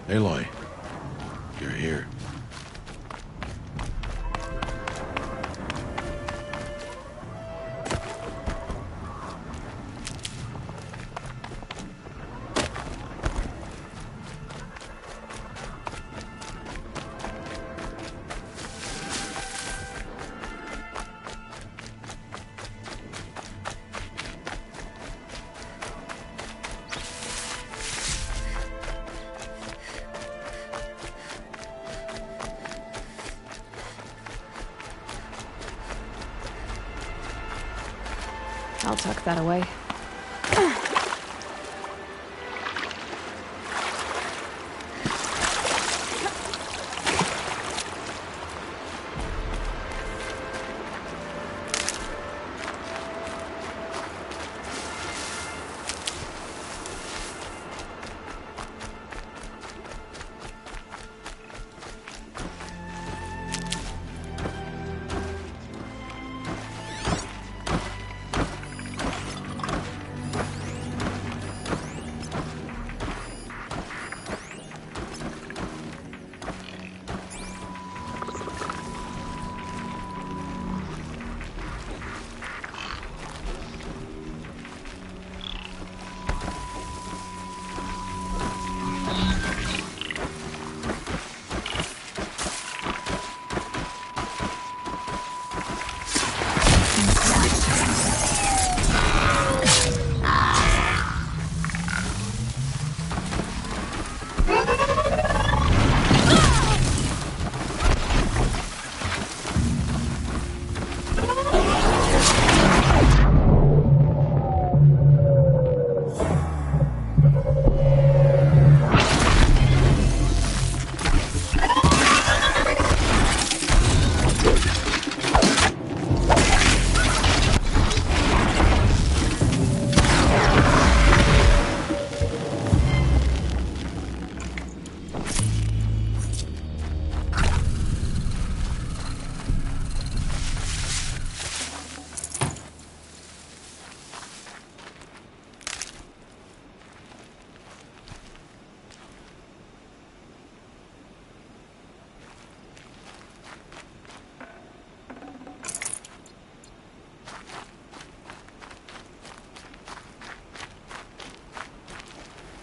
Aloy, you're here. I'll tuck that away.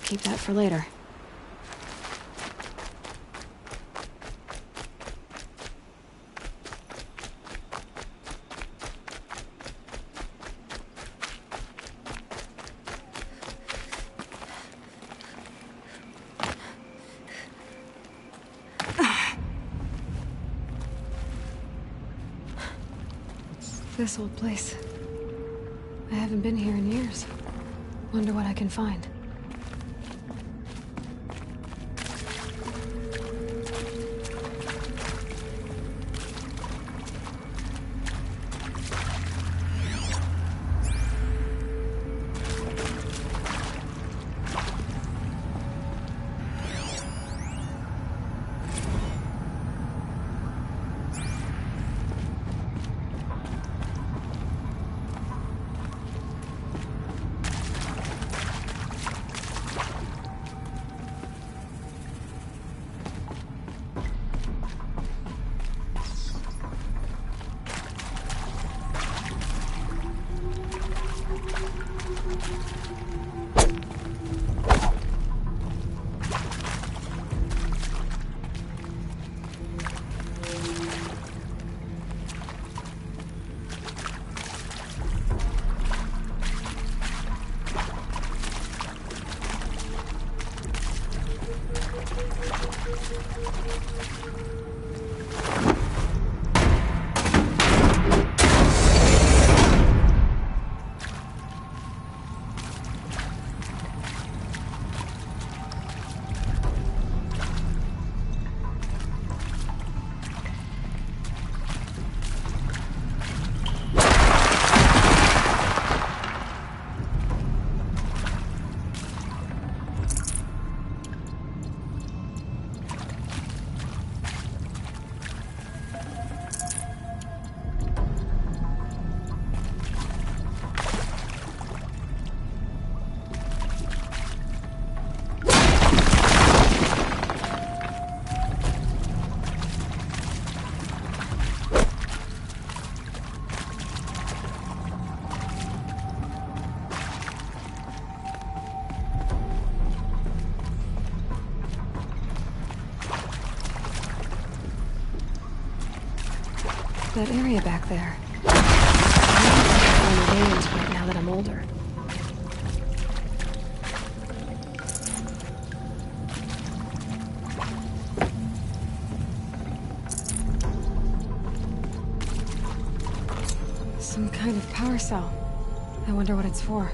Keep that for later. This old place. I haven't been here in years. Wonder what I can find. That area back there. I need to find aliens right now that I'm older. Some kind of power cell. I wonder what it's for.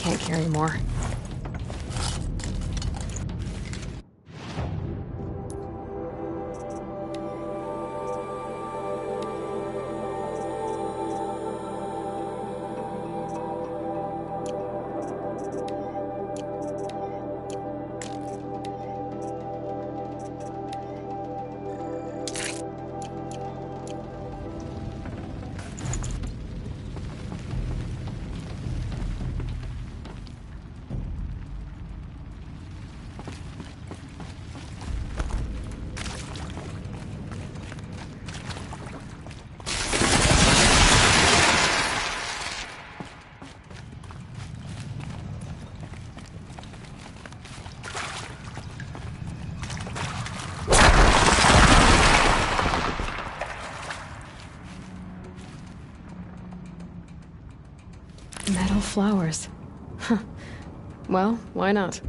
Can't carry more. Metal flowers. Huh. Well, why not?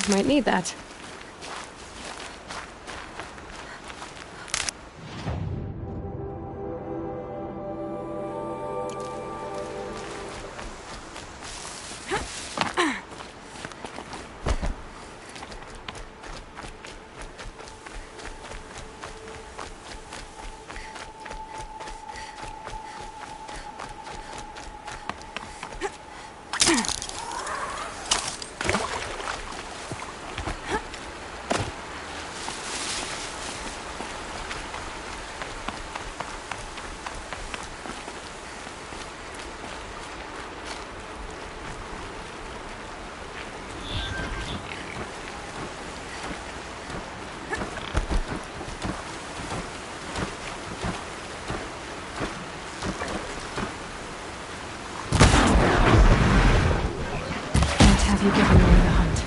Might need that. Have you given away the hunt?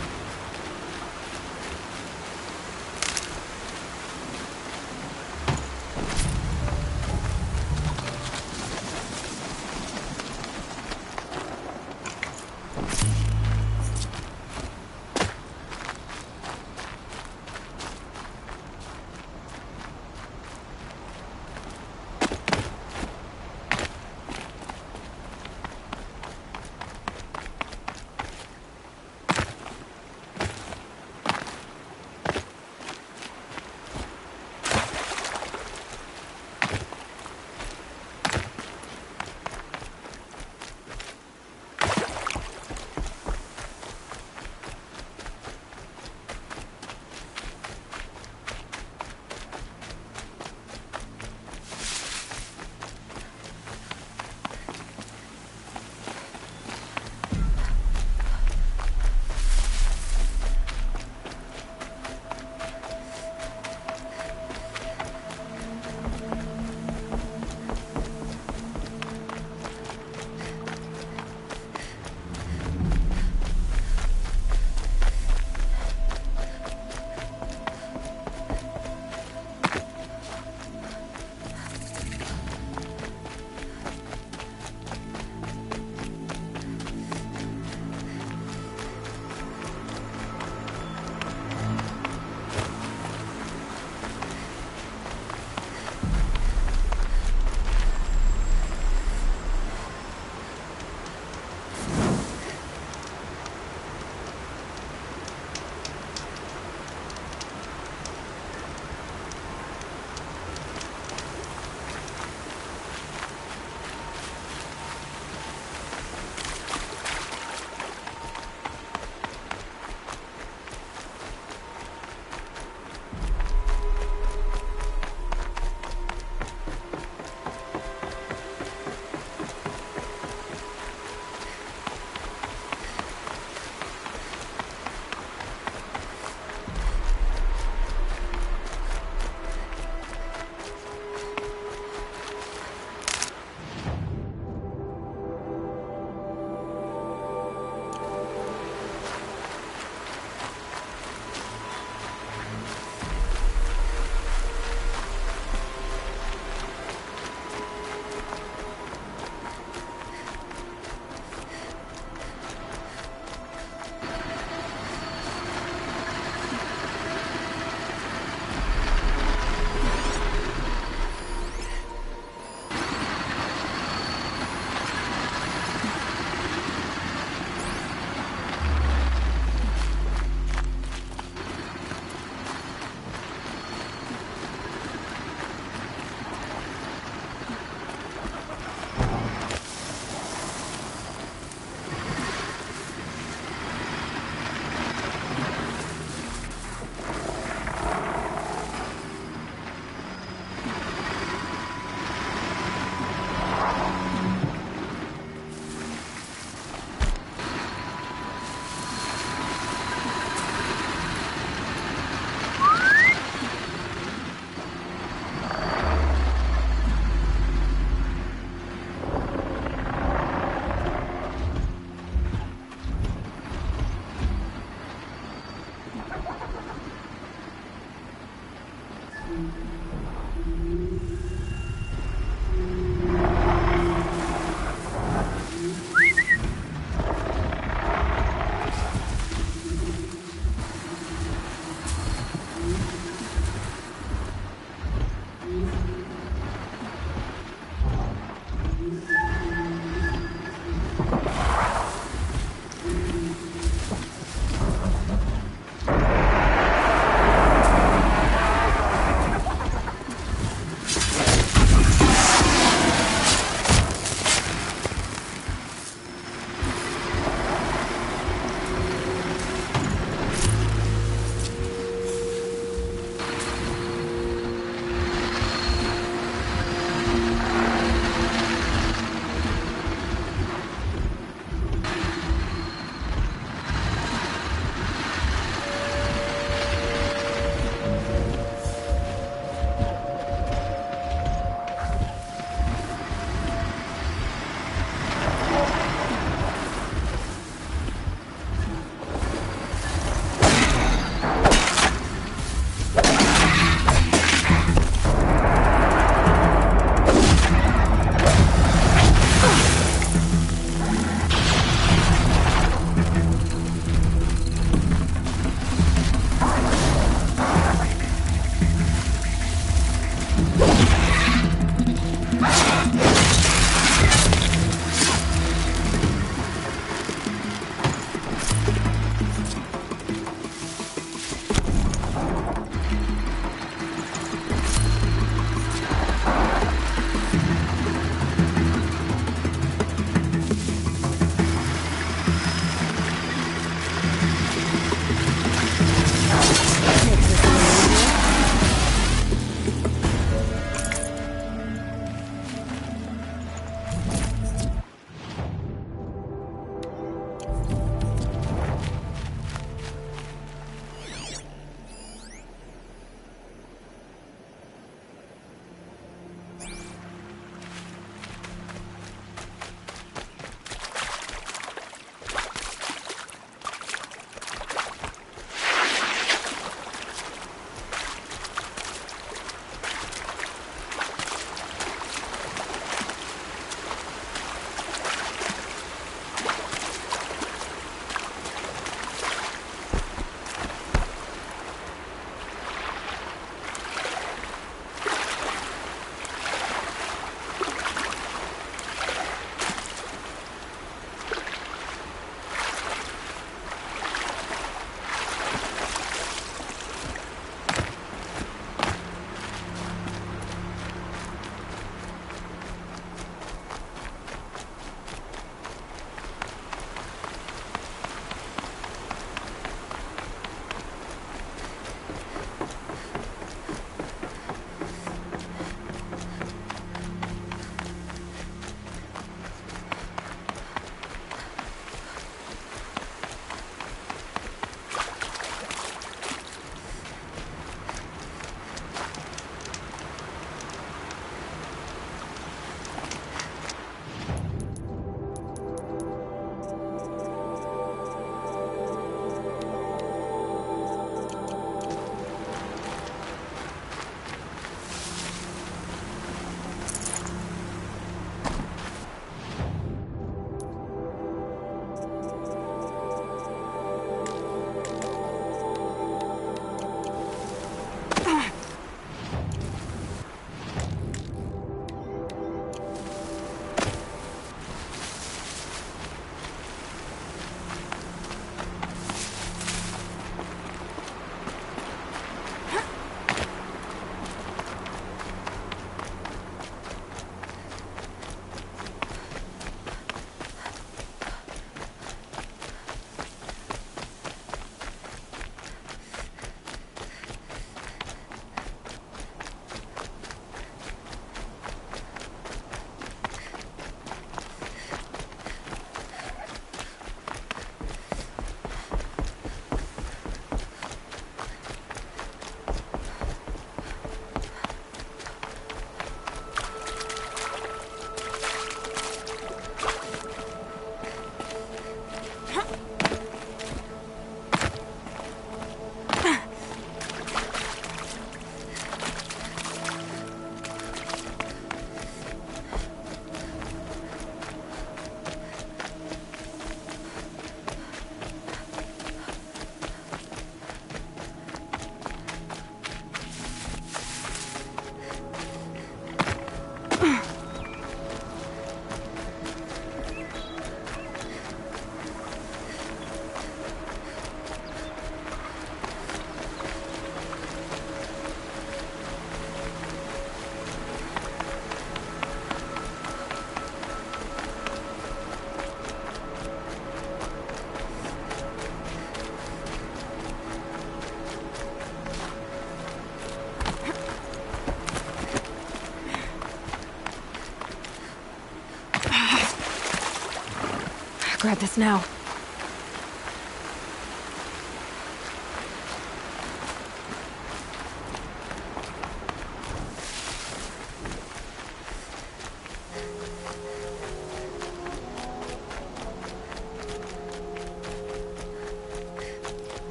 grab this now.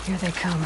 Here they come.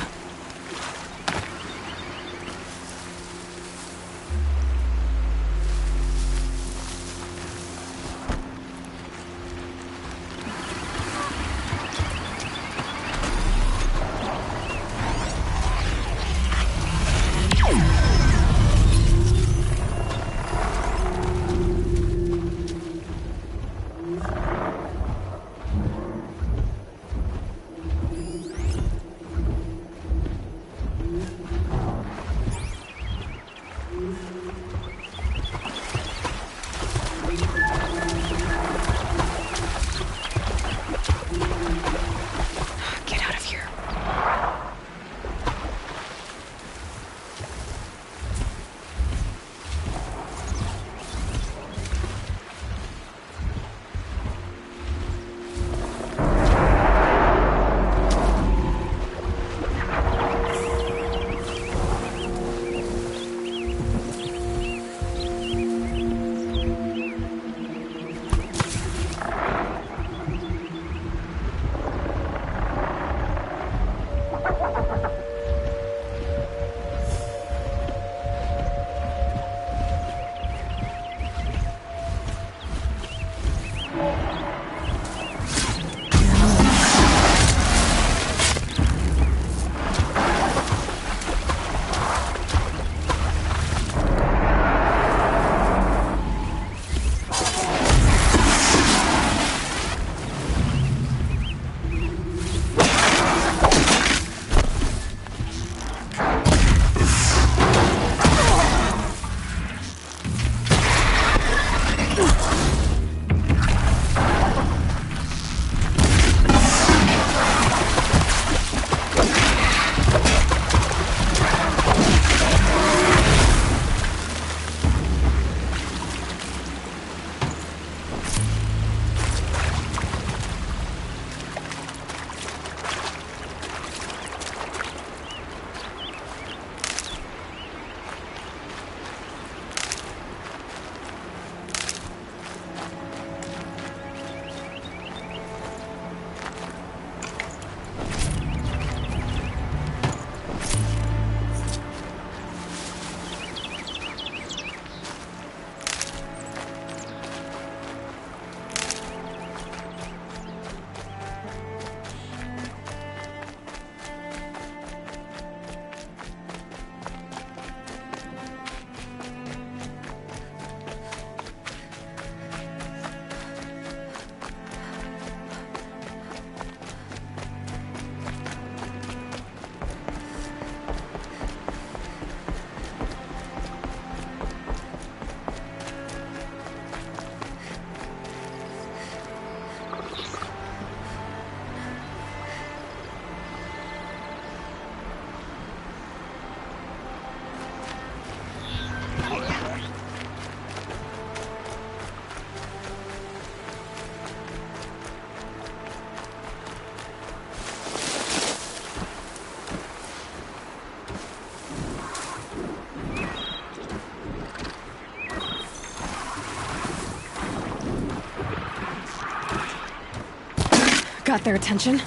Get out of here. Got their attention.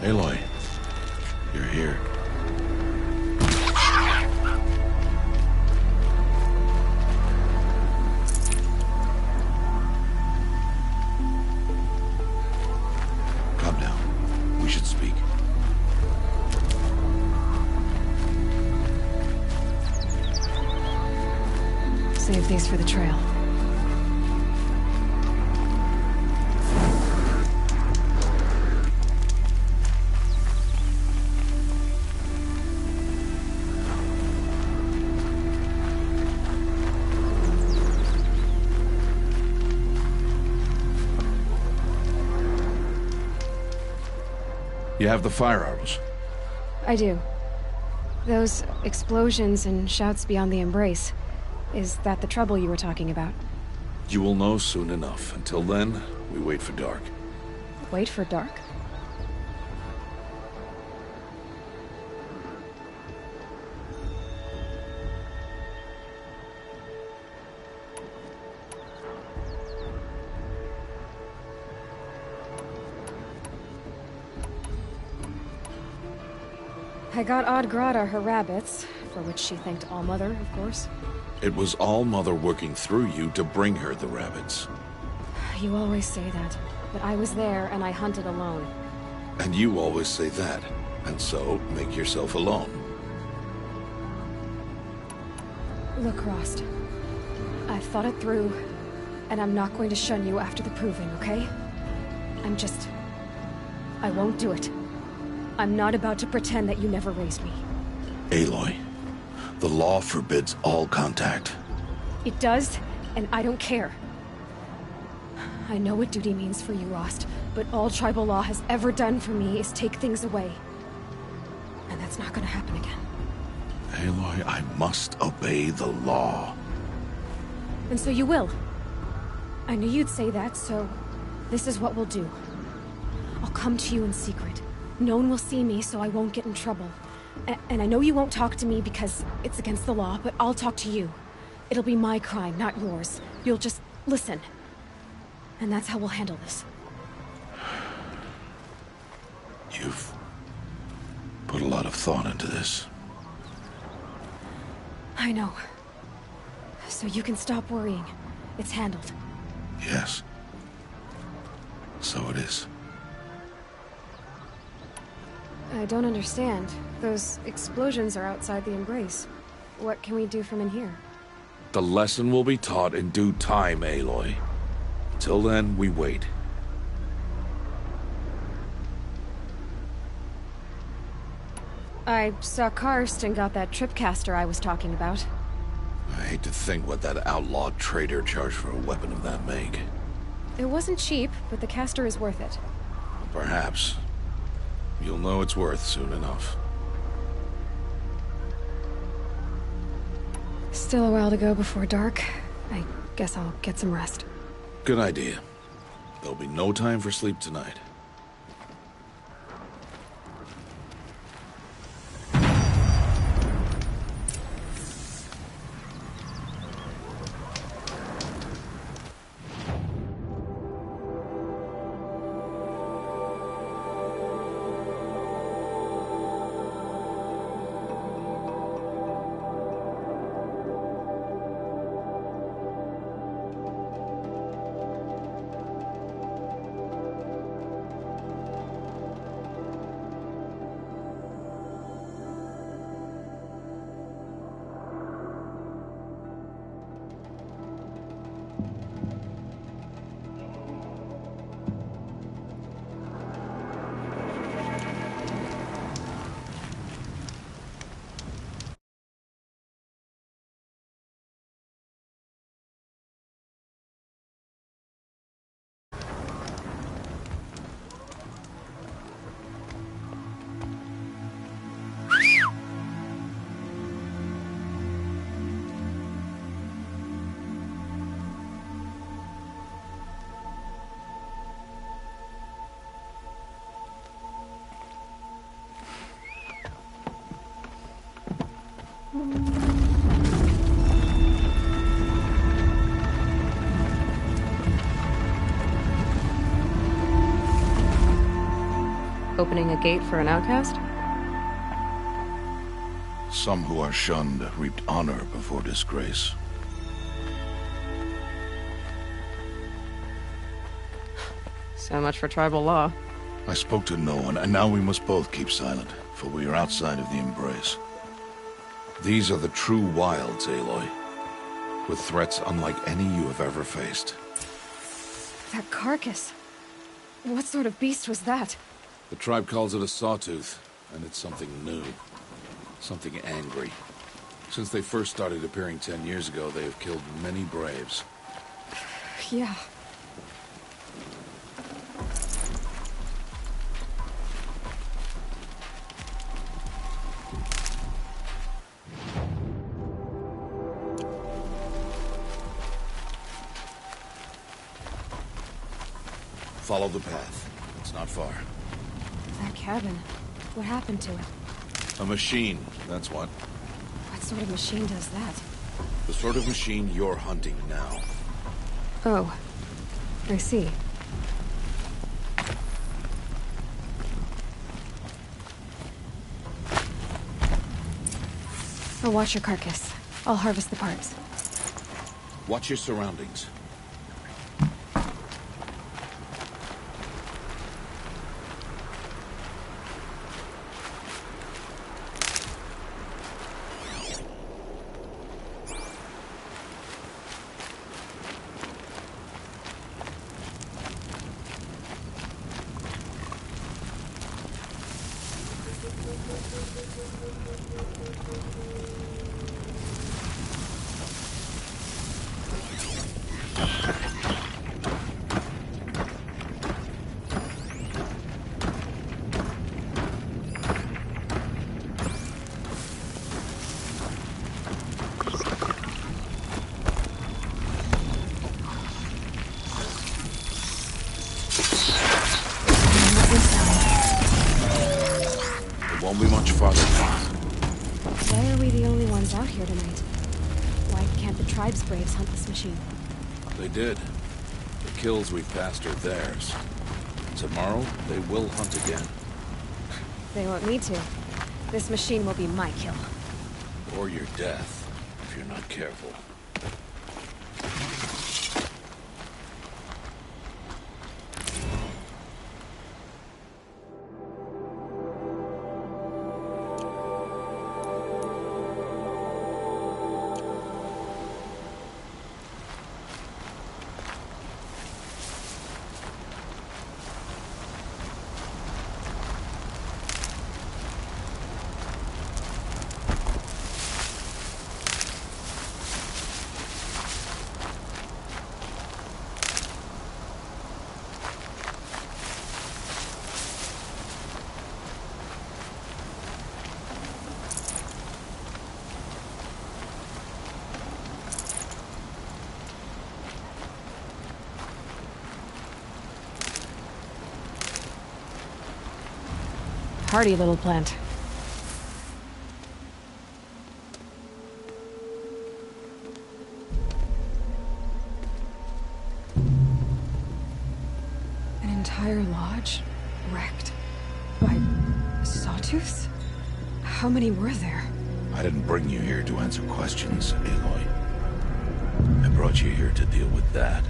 Aloy, you're here. Calm down. We should speak. Save these for the trail. You have the fire arrows. I do. Those explosions and shouts beyond the embrace. Is that the trouble you were talking about? You will know soon enough. Until then, we wait for dark. Wait for dark? I got Oddgrada her rabbits, for which she thanked Allmother, of course. It was All-Mother working through you to bring her the rabbits. You always say that, but I was there and I hunted alone. And you always say that, and so make yourself alone. Look, Rost. I've thought it through, and I'm not going to shun you after the proving, okay? I won't do it. I'm not about to pretend that you never raised me. Aloy, the law forbids all contact. It does, and I don't care. I know what duty means for you, Rost, but all tribal law has ever done for me is take things away. And that's not gonna happen again. Aloy, I must obey the law. And so you will. I knew you'd say that, so this is what we'll do. I'll come to you in secret. No one will see me, so I won't get in trouble. And I know you won't talk to me because it's against the law, but I'll talk to you. It'll be my crime, not yours. You'll just listen. And that's how we'll handle this. You've put a lot of thought into this. I know. So you can stop worrying. It's handled. Yes. So it is. I don't understand. Those explosions are outside the embrace. What can we do from in here? The lesson will be taught in due time, Aloy. Till then, we wait. I saw Karst and got that tripcaster I was talking about. I hate to think what that outlawed trader charged for a weapon of that make. It wasn't cheap, but the caster is worth it. Perhaps. You'll know it's worth soon enough. Still a while to go before dark. I guess I'll get some rest. Good idea. There'll be no time for sleep tonight. opening a gate for an outcast? Some who are shunned reaped honor before disgrace. So much for tribal law. I spoke to no one, and now we must both keep silent, for we are outside of the embrace. These are the true wilds, Aloy, with threats unlike any you have ever faced. That carcass. What sort of beast was that? The tribe calls it a sawtooth, and it's something new. Something angry. Since they first started appearing 10 years ago, they have killed many braves. Yeah. Follow the path. It's not far. That cabin. What happened to it? A machine, that's what. What sort of machine does that? The sort of machine you're hunting now. Oh. I see. I'll watch your carcass. I'll harvest the parts. Watch your surroundings. Won't be much farther now. Why are we the only ones out here tonight? Why can't the tribe's braves hunt this machine? They did. The kills we've passed are theirs. Tomorrow, they will hunt again. They want me to. This machine will be my kill. Or your death, if you're not careful. Hardy little plant. An entire lodge wrecked by sawtooths? How many were there? I didn't bring you here to answer questions, Aloy. I brought you here to deal with that.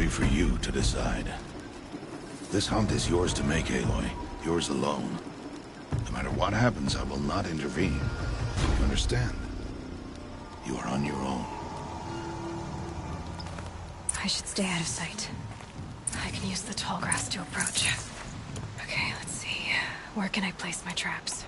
For you to decide. This hunt is yours to make, Aloy. Yours alone. No matter what happens, I will not intervene. You understand? You are on your own. I should stay out of sight. I can use the tall grass to approach. Okay, let's see. Where can I place my traps?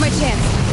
my chance.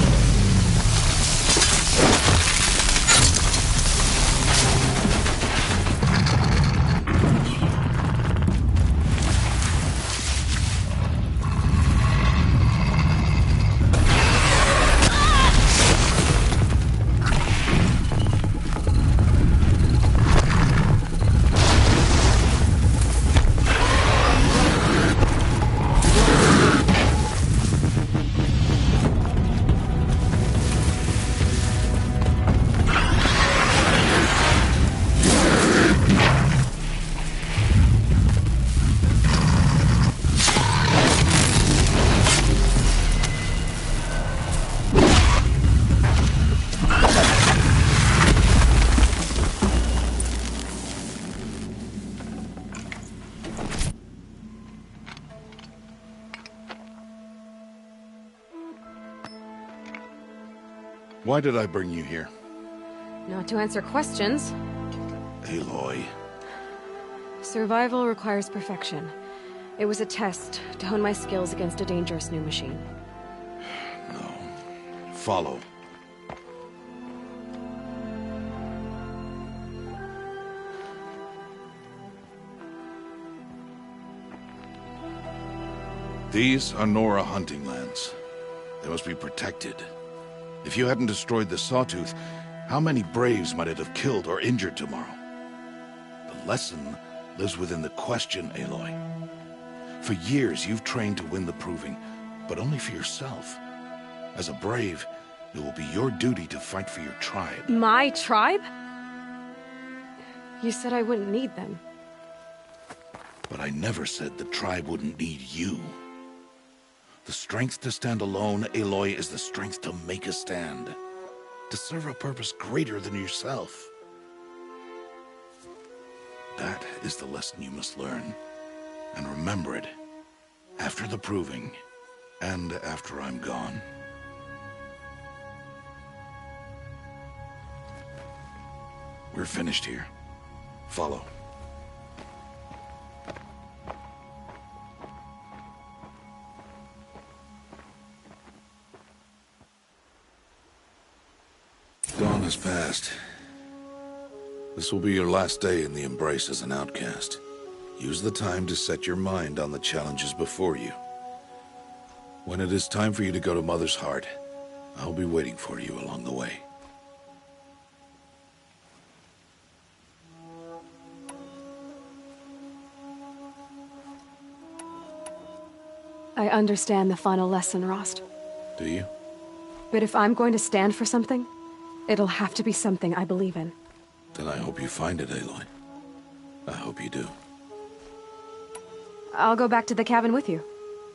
Why did I bring you here? Not to answer questions. Aloy. Survival requires perfection. It was a test to hone my skills against a dangerous new machine. No. Follow. These are Nora hunting lands. They must be protected. If you hadn't destroyed the Sawtooth, how many Braves might it have killed or injured tomorrow? The lesson lives within the question, Aloy. For years, you've trained to win the Proving, but only for yourself. As a Brave, it will be your duty to fight for your tribe. My tribe? You said I wouldn't need them. But I never said the tribe wouldn't need you. The strength to stand alone, Aloy, is the strength to make a stand. To serve a purpose greater than yourself. That is the lesson you must learn. And remember it. After the Proving. And after I'm gone. We're finished here. Follow. Dawn has passed. This will be your last day in the Embrace as an outcast. Use the time to set your mind on the challenges before you. When it is time for you to go to Mother's Heart, I'll be waiting for you along the way. I understand the final lesson, Rost. Do you? But if I'm going to stand for something, it'll have to be something I believe in. Then I hope you find it, Aloy. I hope you do. I'll go back to the cabin with you.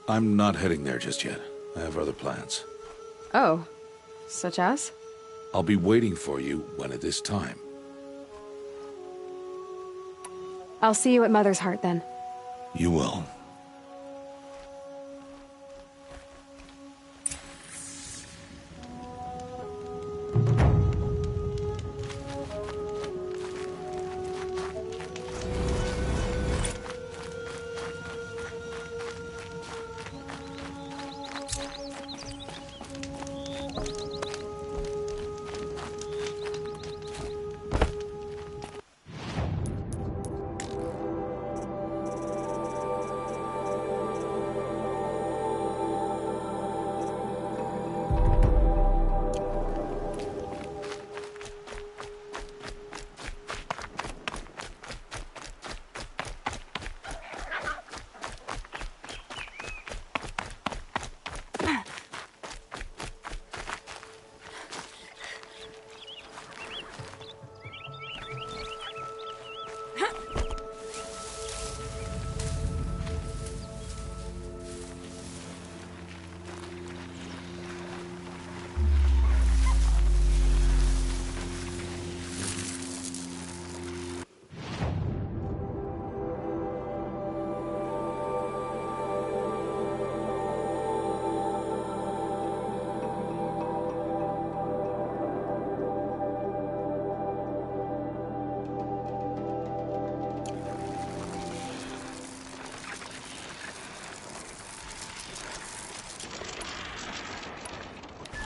I'm not heading there just yet. I have other plans. Oh, such as? I'll be waiting for you when it is time. I'll see you at Mother's Heart then. You will.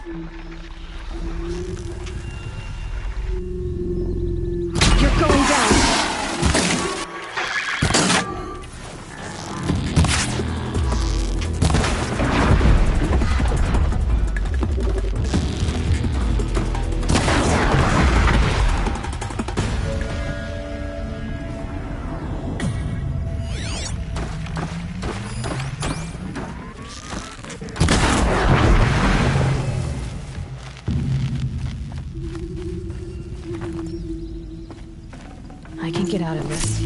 You're going down! I can get out of this.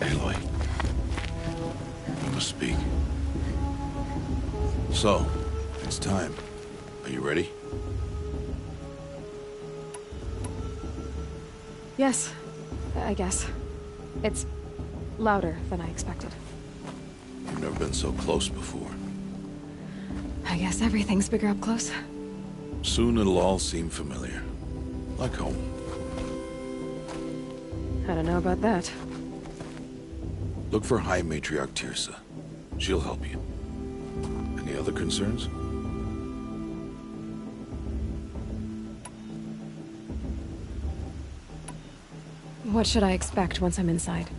Aloy, you must speak. So, it's time. Are you ready? Yes, I guess. It's louder than I expected. You've never been so close before. I guess everything's bigger up close. Soon it'll all seem familiar. Like home. I don't know about that. Look for High Matriarch Tirsa. She'll help you. Any other concerns? What should I expect once I'm inside?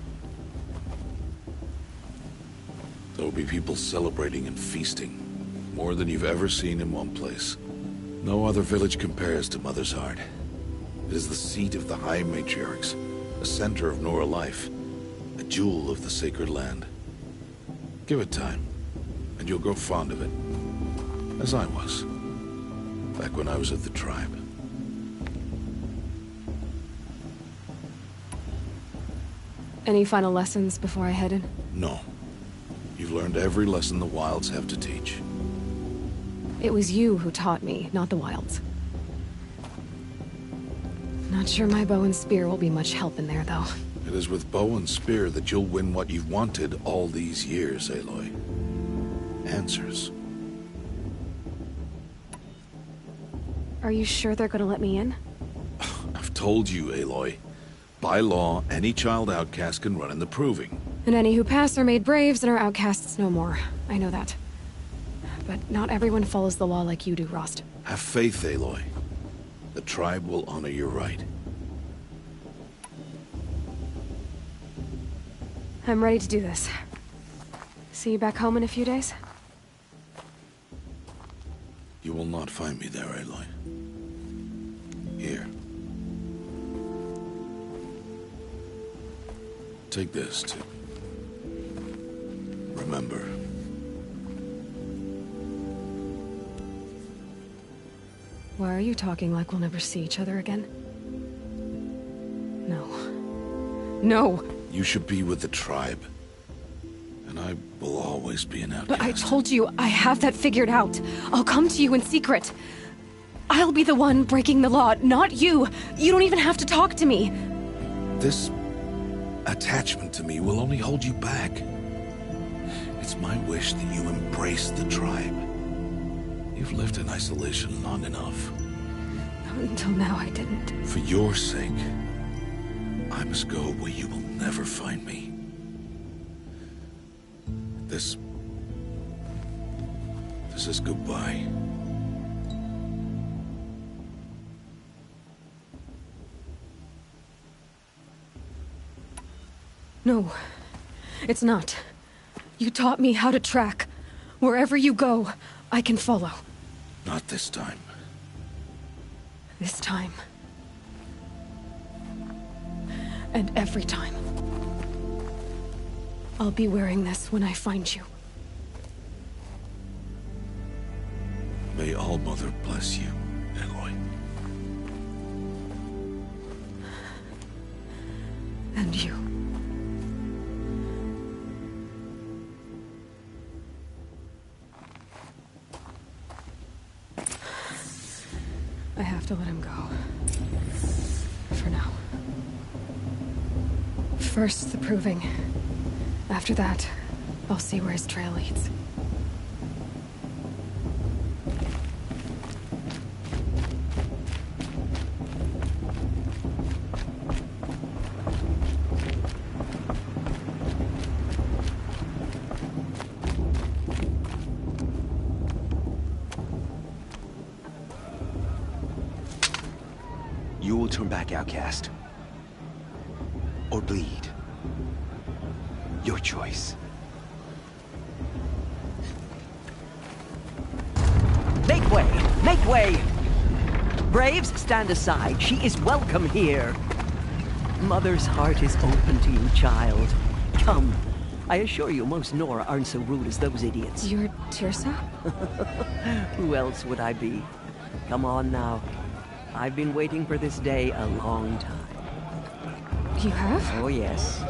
There will be people celebrating and feasting. More than you've ever seen in one place. No other village compares to Mother's Heart. It is the seat of the High Matriarchs, a center of Nora life, a jewel of the sacred land. Give it time, and you'll grow fond of it. As I was, back when I was at the tribe. Any final lessons before I head in? No. You've learned every lesson the Wilds have to teach. It was you who taught me, not the Wilds. Not sure my bow and spear will be much help in there, though. It is with bow and spear that you'll win what you've wanted all these years, Aloy. Answers. Are you sure they're gonna let me in? I've told you, Aloy. By law, any child outcast can run in the Proving. And any who pass are made braves and are outcasts no more. I know that. But not everyone follows the law like you do, Rost. Have faith, Aloy. The tribe will honor your right. I'm ready to do this. See you back home in a few days? You will not find me there, Aloy. Here. Take this, to remember. Why are you talking like we'll never see each other again? No. No! You should be with the tribe. And I will always be an outcast. But I told you, I have that figured out. I'll come to you in secret. I'll be the one breaking the law, not you. You don't even have to talk to me. This attachment to me will only hold you back. It's my wish that you embrace the tribe. You've lived in isolation long enough. Until now, I didn't. For your sake, I must go where you will never find me. This is goodbye. No, it's not. You taught me how to track. Wherever you go, I can follow. Not this time. This time. And every time. I'll be wearing this when I find you. May All-Mother bless you, Aloy. And you. I have to let him go. For now. First, the proving. After that, I'll see where his trail leads. You will turn back, outcast. Or bleed. Your choice. Make way! Make way! Braves, stand aside. She is welcome here. Mother's heart is open to you, child. Come. I assure you, most Nora aren't so rude as those idiots. You're Tirsa? Who else would I be? Come on now. I've been waiting for this day a long time. You have? Oh, yes.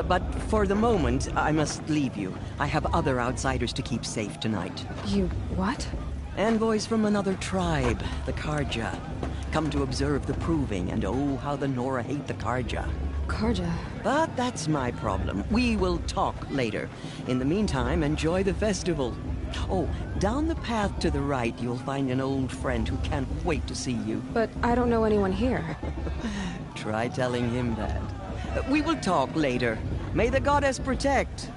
But for the moment, I must leave you. I have other outsiders to keep safe tonight. You what? Envoys from another tribe, the Karja. Come to observe the proving, and oh, how the Nora hate the Karja. Karja. But that's my problem. We will talk later. In the meantime, enjoy the festival. Oh, down the path to the right, you'll find an old friend who can't wait to see you. But I don't know anyone here. Try telling him that. We will talk later. May the goddess protect.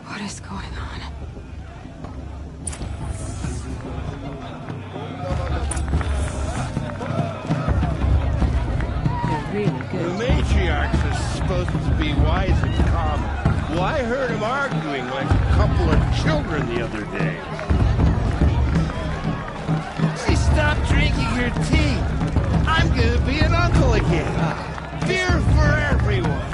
What is going on? They're really The good. matriarchs are supposed to be wise and calm. Well, I heard them arguing like a couple of children the other day. Hey, stop drinking your tea. I'm gonna be an uncle again. Beer for everyone.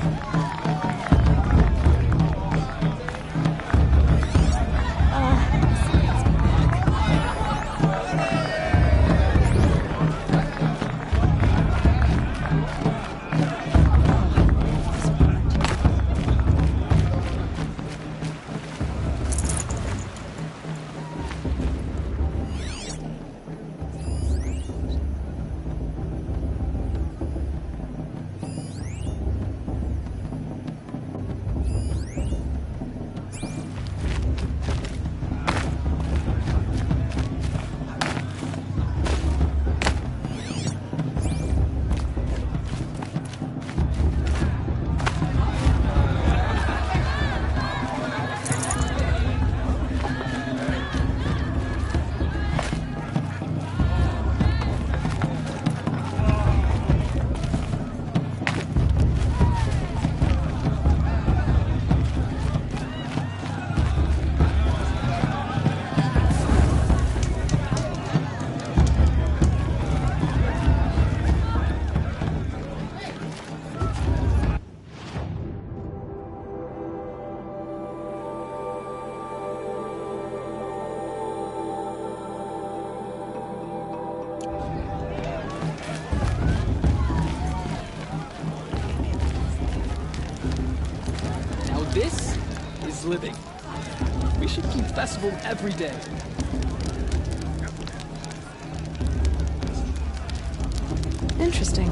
This is living. We should keep festival every day. Interesting.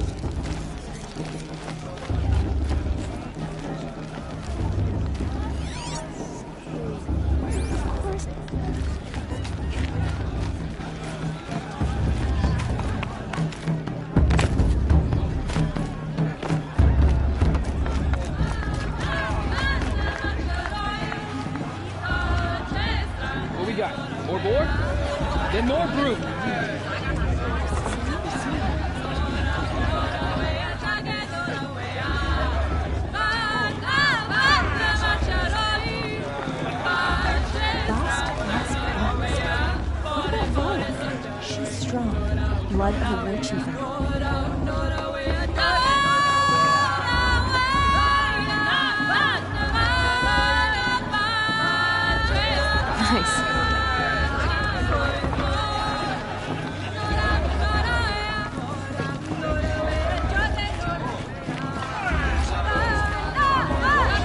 What we got? More board? Then more brew. blood of a war chief. Nice.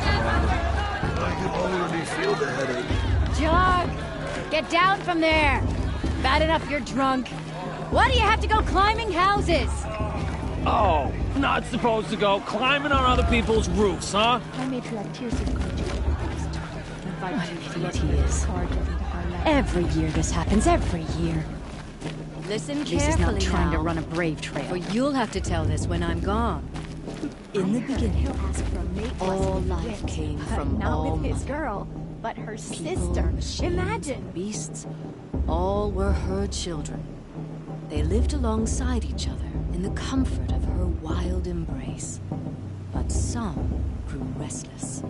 I can already feel the headache. Jog! Get down from there! Bad enough you're drunk. Why do you have to go climbing houses? Oh, not supposed to go climbing on other people's roofs, huh? My matriarch tears his Every year this happens, every year. Listen This is carefully not trying to now, run a brave trail. or you'll have to tell this when I'm gone. In the beginning, all life came from not all with his mother. girl, but her People, sister. machines, Imagine. and beasts, all were her children. They lived alongside each other in the comfort of her wild embrace. But some grew restless.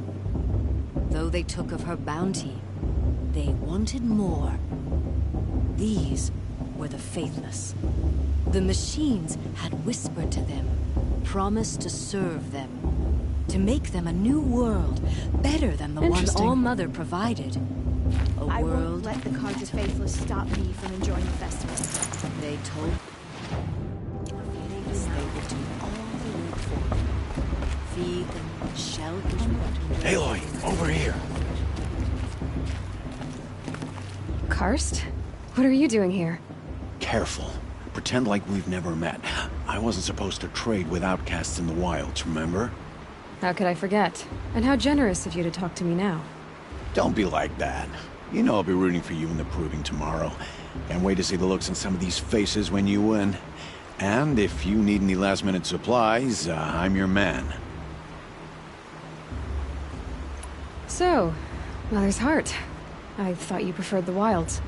Though they took of her bounty, they wanted more. These were the faithless. The machines had whispered to them, promised to serve them, to make them a new world, better than the one Interesting. All-Mother provided. A I won't world let the Cards of Faithless stop me from enjoying the festival. they told faithless they would do all the work for them. Feed them, shelter them. Aloy, over here. Karst? What are you doing here? Careful. Pretend like we've never met. I wasn't supposed to trade with outcasts in the wilds, remember? How could I forget? And how generous of you to talk to me now. Don't be like that. You know I'll be rooting for you in the proving tomorrow. Can't wait to see the looks on some of these faces when you win. And if you need any last-minute supplies, I'm your man. So, Mother's Heart. I thought you preferred the wilds.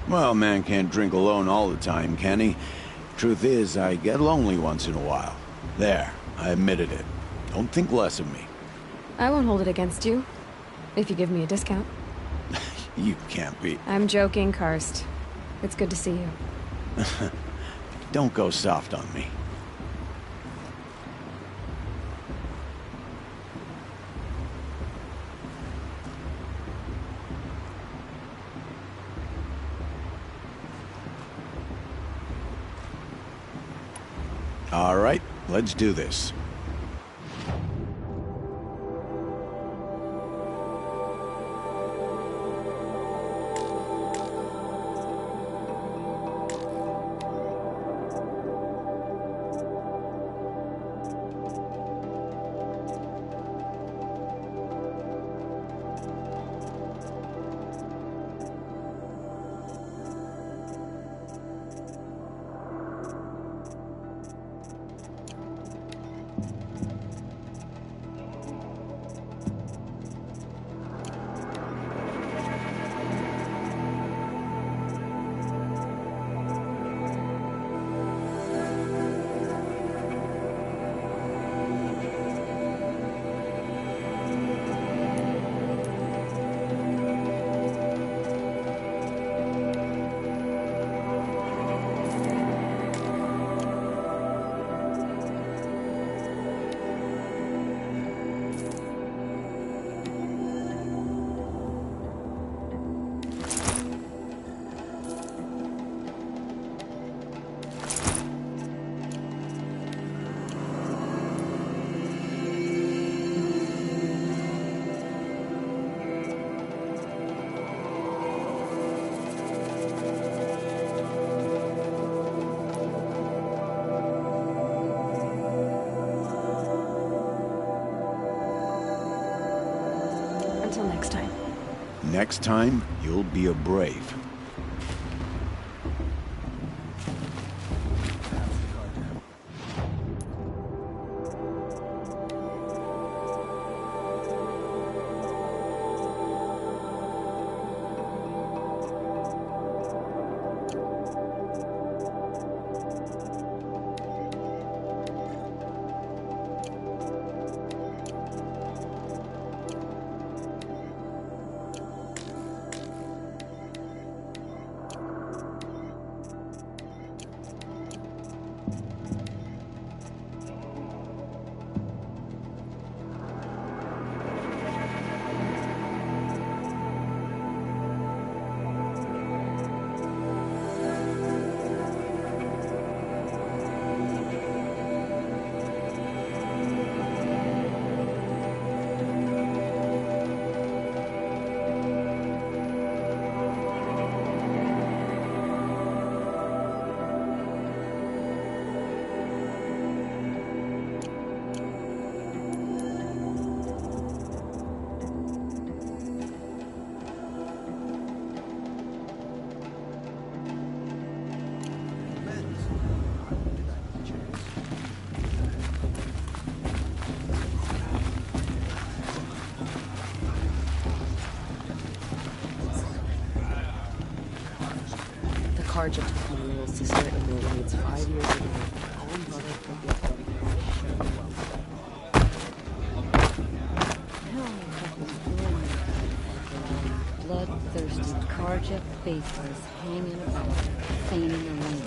Well, man can't drink alone all the time, can he? Truth is, I get lonely once in a while. There, I admitted it. Don't think less of me. I won't hold it against you. If you give me a discount. You can't be. I'm joking, Karst. It's good to see you. Don't go soft on me. All right, let's do this. Until next time. Next time, you'll be a brave. The car just took my little sister in the woods 5 years ago. Oh, mother, forget bloodthirsty, Karja faithless, hanging about, feigning a rain.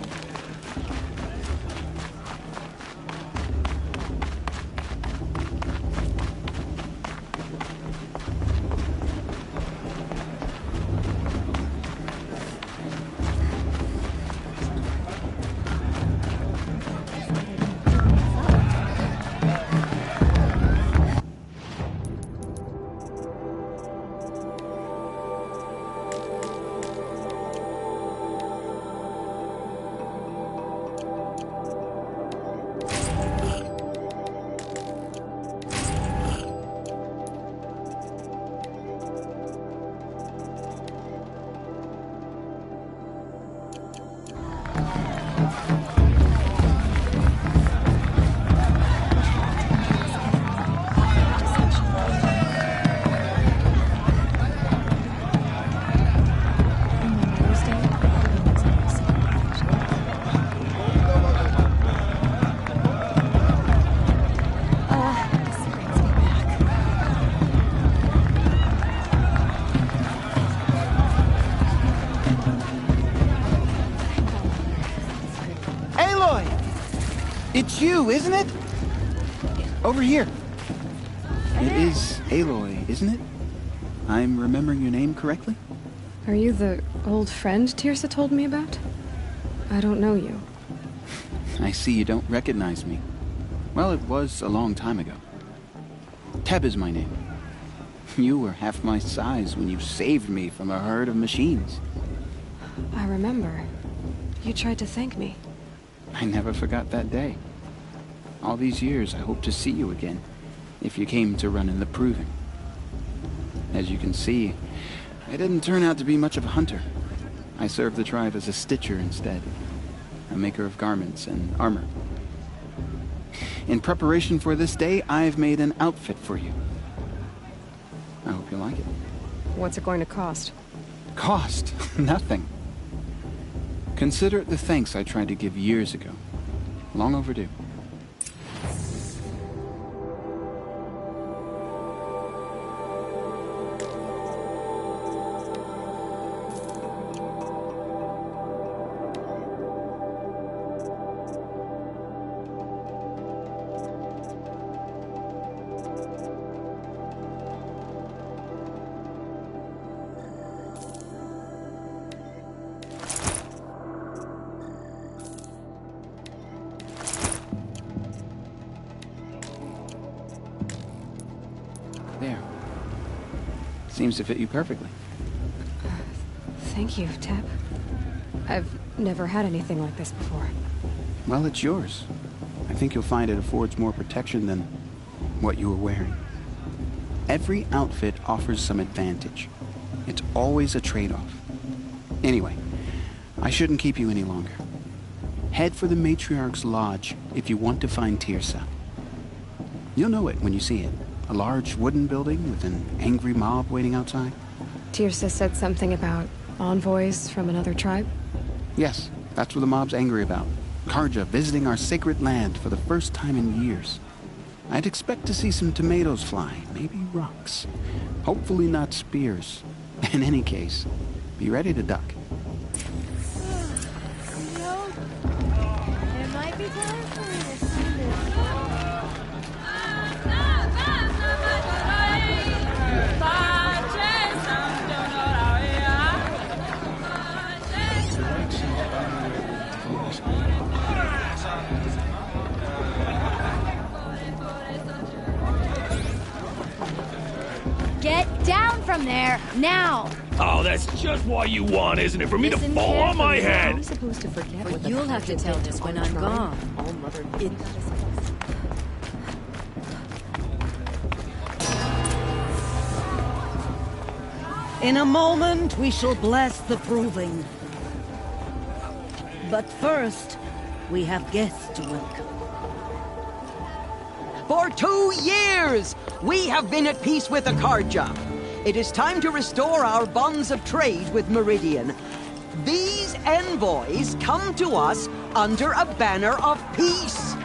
It's you, isn't it? Over here. It is Aloy, isn't it? I'm remembering your name correctly? Are you the old friend Tirsa told me about? I don't know you. I see you don't recognize me. Well, it was a long time ago. Teb is my name. You were half my size when you saved me from a herd of machines. I remember. You tried to thank me. I never forgot that day. All these years, I hope to see you again, if you came to run in the proving. As you can see, I didn't turn out to be much of a hunter. I served the tribe as a stitcher instead, a maker of garments and armor. In preparation for this day, I've made an outfit for you. I hope you like it. What's it going to cost? Cost? Nothing. Consider it the thanks I tried to give years ago. Long overdue. There. Seems to fit you perfectly. Thank you, Teb. I've never had anything like this before. Well, it's yours. I think you'll find it affords more protection than what you were wearing. Every outfit offers some advantage. It's always a trade-off. Anyway, I shouldn't keep you any longer. Head for the Matriarch's Lodge if you want to find Tirsa. You'll know it when you see it. A large wooden building with an angry mob waiting outside. Tirsa said something about envoys from another tribe? Yes, that's what the mob's angry about. Karja visiting our sacred land for the first time in years. I'd expect to see some tomatoes fly, maybe rocks. Hopefully not spears. In any case, be ready to duck. It might be time for me to see this. Get down from there, now! Oh, that's just what you want, isn't it? For me to Listen fall on my carefully. head! I'm supposed to forget But what the you'll have to tell us when I'm gone. Oh, mother. In a moment, we shall bless the proving. But first, We have guests to welcome. For 2 years, we have been at peace with the Karja. It is time to restore our bonds of trade with Meridian. These envoys come to us under a banner of peace.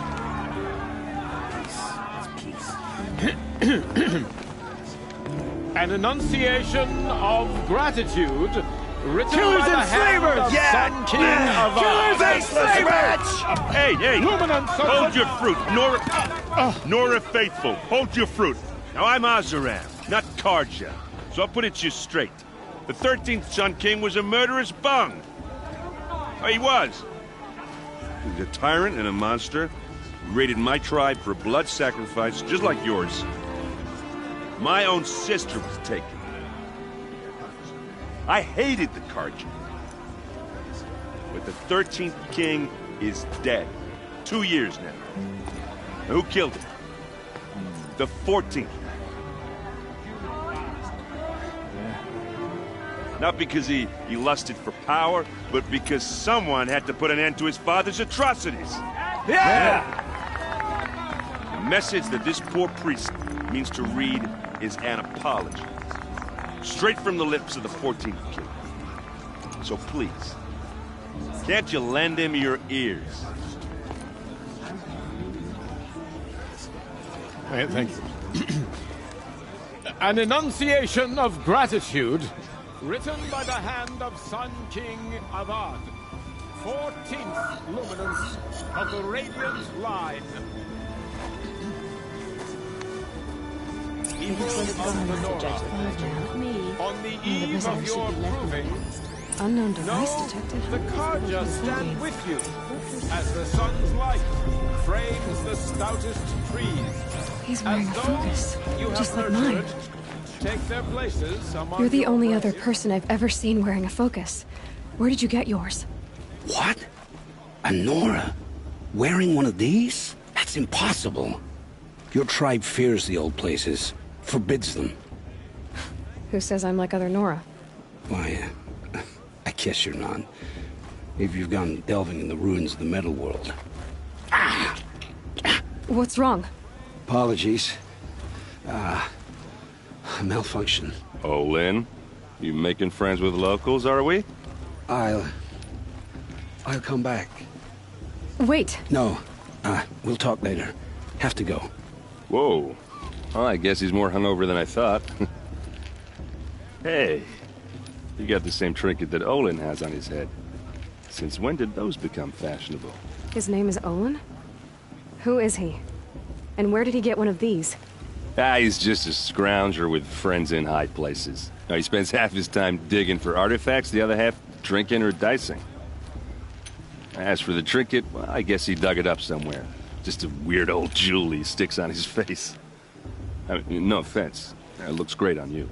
An enunciation of gratitude written Killers by the and hand slavers! of Yeah! Sun King of Killers and slavers! Hey, hey! Luminance of Hold the- your fruit, Nora Faithful. Hold your fruit. Now I'm Azaran, not Karja, so I'll put it to you straight. The 13th Sun King was a murderous bung. Oh, he was. He was a tyrant and a monster. He raided my tribe for a blood sacrifice, just like yours. My own sister was taken. I hated the Karja. But the 13th king is dead. 2 years now. Now, who killed him? The 14th. Not because he lusted for power, but because someone had to put an end to his father's atrocities. Yeah! The message that this poor priest means to read is an apology. Straight from the lips of the 14th king. So please, can't you lend him your ears? Thank you. An enunciation of gratitude written by the hand of Sun King Avad, 14th luminance of the Radiant Line. Evil of the Nora. On the eve of your proving, Unknown device no, detected. the Karja stand with you as the sun's light frames the stoutest trees. He's wearing a As focus, those you just have like mine. nurtured take their places among You're the your only other warriors. person I've ever seen wearing a focus. Where did you get yours? What? A Nora? Wearing one of these? That's impossible. Your tribe fears the old places, forbids them. Who says I'm like other Nora? Why, I guess you're not. If you've gone delving in the ruins of the metal world. What's wrong? Apologies. Malfunction. Oh, Lynn, you making friends with locals, are we? I'll come back. Wait. No, we'll talk later. Have to go. Whoa. Well, I guess he's more hungover than I thought. Hey, you got the same trinket that Olin has on his head. Since when did those become fashionable? His name is Olin? Who is he? And where did he get one of these? He's just a scrounger with friends in high places. He spends half his time digging for artifacts, the other half drinking or dicing. As for the trinket, well, I guess he dug it up somewhere. Just a weird old jewel he sticks on his face. I mean, no offense. It looks great on you.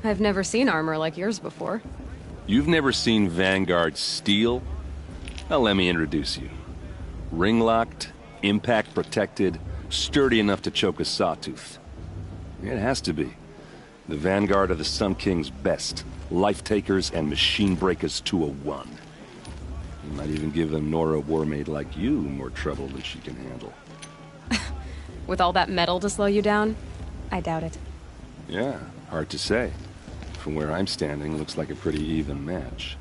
I've never seen armor like yours before. You've never seen Vanguard steel? Well, let me introduce you. Ring-locked, impact-protected, sturdy enough to choke a sawtooth. It has to be. The Vanguard of the Sun King's best. Life-takers and machine-breakers to a one. You might even give a Nora warmaid like you more trouble than she can handle. With all that metal to slow you down? I doubt it. Yeah, hard to say. From where I'm standing, looks like a pretty even match.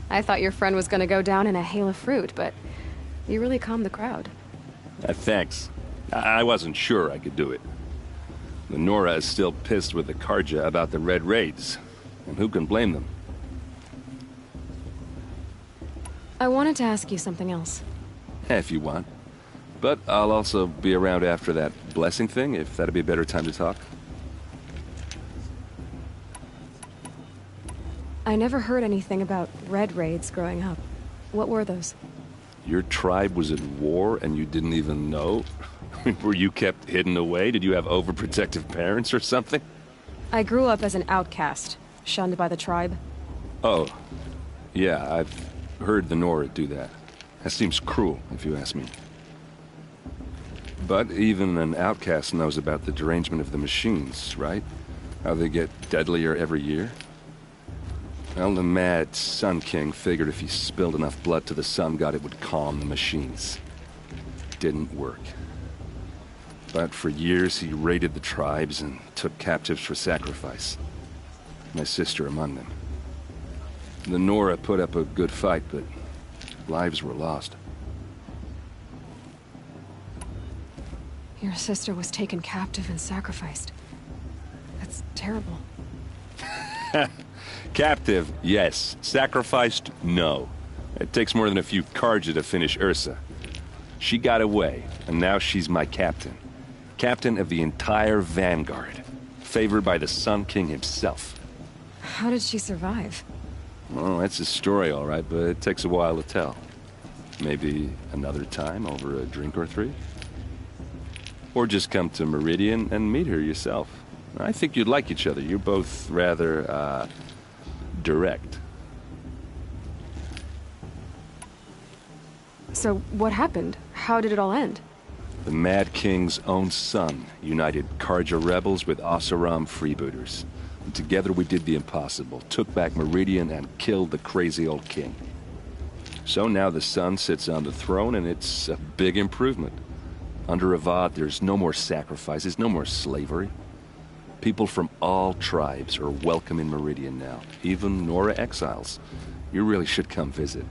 I thought your friend was gonna go down in a hail of fruit, but you really calmed the crowd. Thanks. I wasn't sure I could do it. The Nora is still pissed with the Karja about the Red Raids. And who can blame them? I wanted to ask you something else. If you want. But I'll also be around after that blessing thing, if that'd be a better time to talk. I never heard anything about red raids growing up. What were those? Your tribe was at war and you didn't even know? Were you kept hidden away? Did you have overprotective parents or something? I grew up as an outcast, shunned by the tribe. Oh. Yeah, I've heard the Nora do that. That seems cruel, if you ask me. But even an outcast knows about the derangement of the machines, right? How they get deadlier every year? Well, the mad Sun King figured if he spilled enough blood to the Sun God, it would calm the machines. Didn't work. But for years, he raided the tribes and took captives for sacrifice. My sister among them. The Nora put up a good fight, but lives were lost. Your sister was taken captive and sacrificed. That's terrible. Captive, yes. Sacrificed, no. It takes more than a few Carja to finish Ursa. She got away, and now she's my captain. Captain of the entire Vanguard. Favored by the Sun King himself. How did she survive? Well, that's a story, all right, but it takes a while to tell. Maybe another time over a drink or three? Or just come to Meridian and meet her yourself. I think you'd like each other. You're both rather, direct. So, what happened? How did it all end? The Mad King's own son united Carja rebels with Oseram freebooters. And together we did the impossible, took back Meridian and killed the crazy old king. So now the son sits on the throne and it's a big improvement. Under Avad, there's no more sacrifices, no more slavery. People from all tribes are welcome in Meridian now, even Nora exiles. You really should come visit.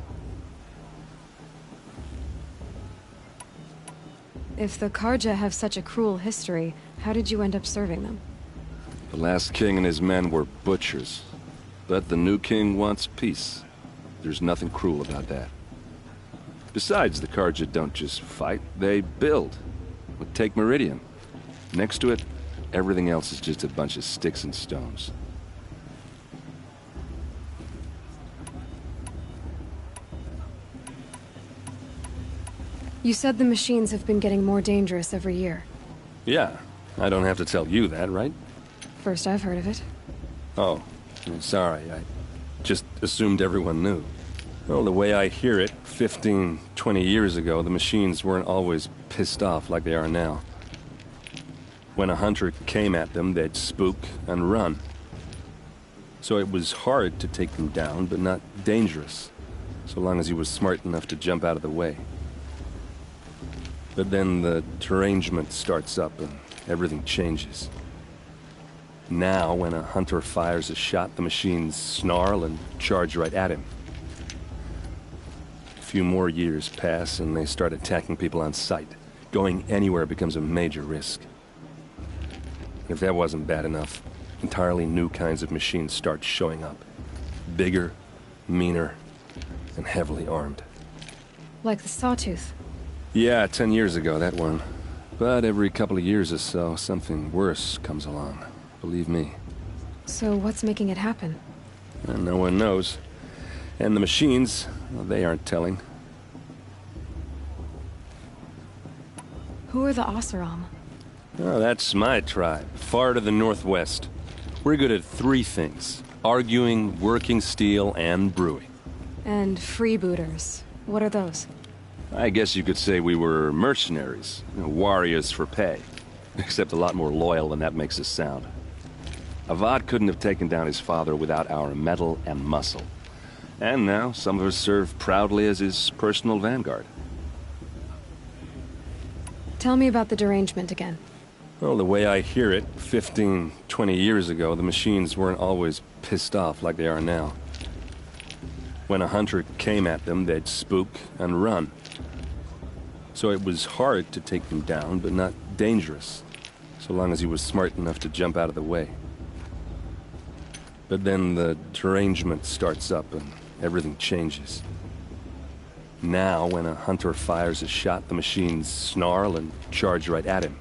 If the Carja have such a cruel history, how did you end up serving them? The last king and his men were butchers. But the new king wants peace. There's nothing cruel about that. Besides, the Carja don't just fight, they build. But take Meridian. Next to it, everything else is just a bunch of sticks and stones. You said the machines have been getting more dangerous every year. Yeah, I don't have to tell you that, right? First I've heard of it. Oh, I'm sorry. I just assumed everyone knew. Well, the way I hear it, 15, 20 years ago, the machines weren't always pissed off like they are now. When a hunter came at them, they'd spook and run. So it was hard to take them down, but not dangerous, so long as he was smart enough to jump out of the way. But then the derangement starts up and everything changes. Now, when a hunter fires a shot, the machines snarl and charge right at him. A few more years pass and they start attacking people on sight. Going anywhere becomes a major risk. If that wasn't bad enough, entirely new kinds of machines start showing up. Bigger, meaner, and heavily armed. Like the Sawtooth. Yeah, 10 years ago, that one. But every couple of years or so, something worse comes along. Believe me. So what's making it happen? And no one knows. And the machines, well, they aren't telling. Who are the Oseram? Oh, that's my tribe, far to the northwest. We're good at three things. Arguing, working steel, and brewing. And freebooters. What are those? I guess you could say we were mercenaries. Warriors for pay. Except a lot more loyal than that makes us sound. Avad couldn't have taken down his father without our metal and muscle. And now, some of us serve proudly as his personal vanguard. Tell me about the derangement again. Well, the way I hear it, 15, 20 years ago, the machines weren't always pissed off like they are now. When a hunter came at them, they'd spook and run. So it was hard to take them down, but not dangerous, so long as he was smart enough to jump out of the way. But then the derangement starts up and everything changes. Now, when a hunter fires a shot, the machines snarl and charge right at him.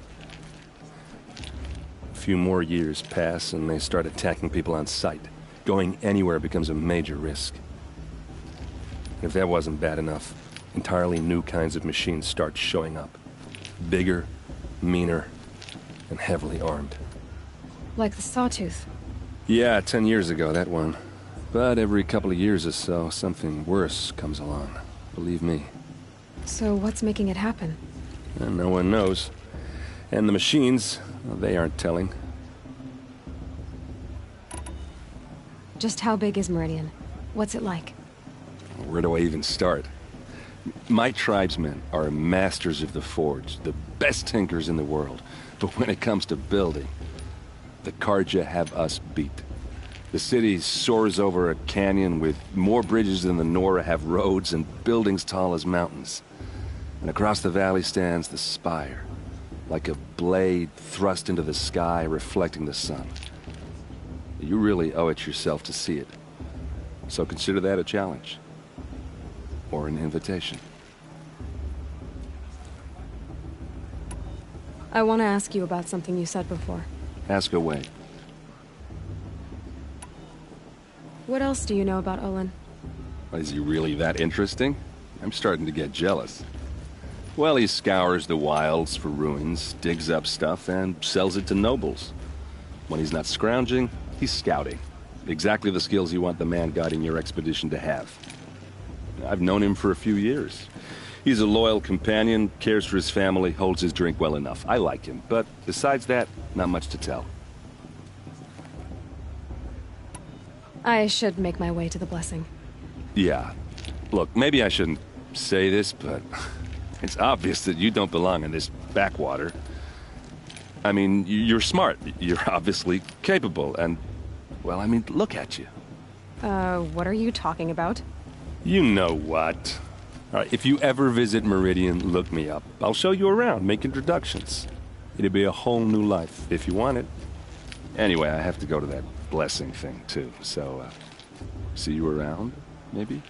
A few more years pass and they start attacking people on sight. Going anywhere becomes a major risk. If that wasn't bad enough, entirely new kinds of machines start showing up. Bigger, meaner, and heavily armed. Like the Sawtooth. Yeah, 10 years ago, that one. But every couple of years or so, something worse comes along. Believe me. So what's making it happen? And no one knows. And the machines, well, they aren't telling. Just how big is Meridian? What's it like? Where do I even start? My tribesmen are masters of the forge, the best tinkers in the world. But when it comes to building, the Karja have us beat. The city soars over a canyon with more bridges than the Nora have roads and buildings tall as mountains. And across the valley stands the spire, like a blade thrust into the sky reflecting the sun. You really owe it yourself to see it. So consider that a challenge. Or an invitation. I want to ask you about something you said before. Ask away. What else do you know about Olin? Is he really that interesting? I'm starting to get jealous. Well, he scours the wilds for ruins, digs up stuff, and sells it to nobles. When he's not scrounging, he's scouting. Exactly the skills you want the man guiding your expedition to have. I've known him for a few years. He's a loyal companion, cares for his family, holds his drink well enough. I like him, but besides that, not much to tell. I should make my way to the blessing. Yeah. Look, maybe I shouldn't say this, but it's obvious that you don't belong in this backwater. I mean, you're smart. You're obviously capable, and, well, I mean, look at you. What are you talking about? You know what. All right, if you ever visit Meridian, look me up. I'll show you around, make introductions. It'll be a whole new life, if you want it. Anyway, I have to go to that blessing thing, too. So, see you around, maybe?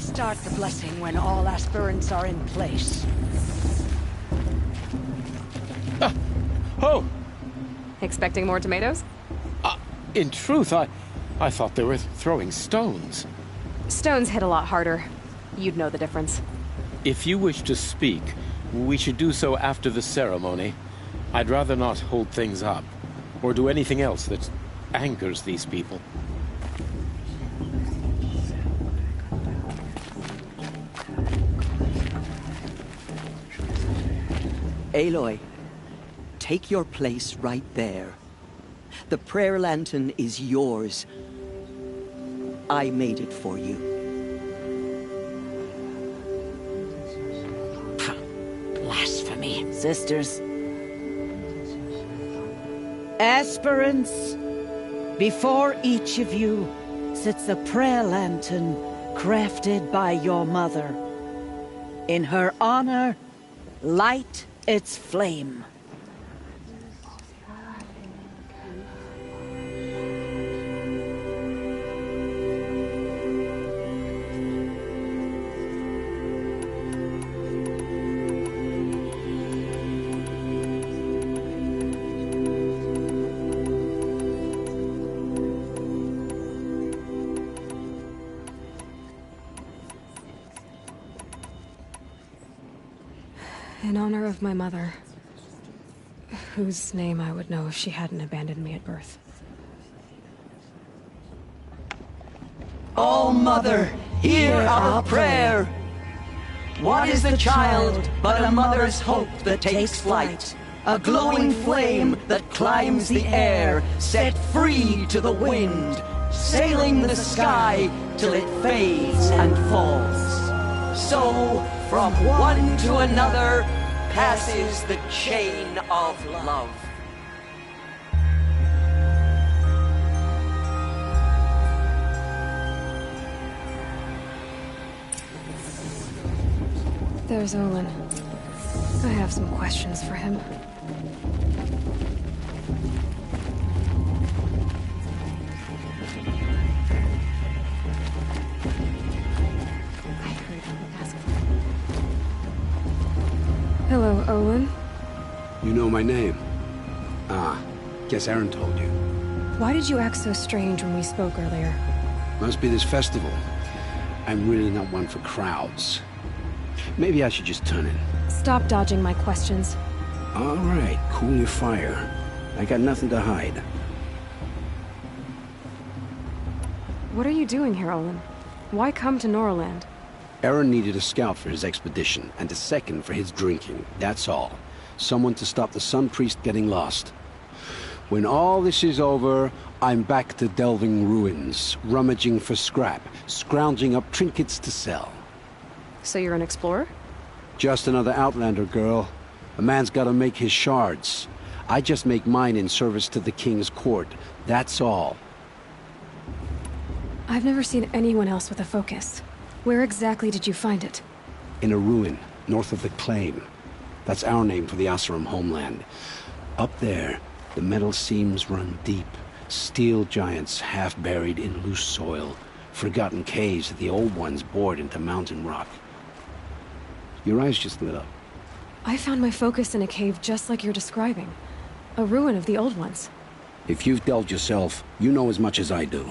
Start the blessing when all aspirants are in place. Oh! Expecting more tomatoes? In truth, I thought they were throwing stones. Stones hit a lot harder. You'd know the difference. If you wish to speak, we should do so after the ceremony. I'd rather not hold things up, or do anything else that angers these people. Aloy, take your place right there. The prayer lantern is yours. I made it for you. Blasphemy, sisters. Aspirants, before each of you sits a prayer lantern crafted by your mother. In her honor, light its flame. In honor of my mother, whose name I would know if she hadn't abandoned me at birth. Oh, Mother, hear our prayer. What is the child but a mother's hope that takes flight? A glowing flame that climbs the air, set free to the wind, sailing the sky till it fades and falls. So, from one to another passes the chain of love. There's Olin. I have some questions for him. Hello, Olin. You know my name? Ah, guess Aaron told you. Why did you act so strange when we spoke earlier? Must be this festival. I'm really not one for crowds. Maybe I should just turn in. Stop dodging my questions. All right, cool your fire. I got nothing to hide. What are you doing here, Olin? Why come to Norland? Aaron needed a scout for his expedition, and a second for his drinking. That's all. Someone to stop the Sun Priest getting lost. When all this is over, I'm back to delving ruins, rummaging for scrap, scrounging up trinkets to sell. So you're an explorer? Just another Outlander, girl. A man's gotta make his shards. I just make mine in service to the King's court. That's all. I've never seen anyone else with a focus. Where exactly did you find it? In a ruin, north of the Claim. That's our name for the Oseram homeland. Up there, the metal seams run deep. Steel giants half buried in loose soil. Forgotten caves that the old ones bored into mountain rock. Your eyes just lit up. I found my focus in a cave just like you're describing. A ruin of the old ones. If you've delved yourself, you know as much as I do.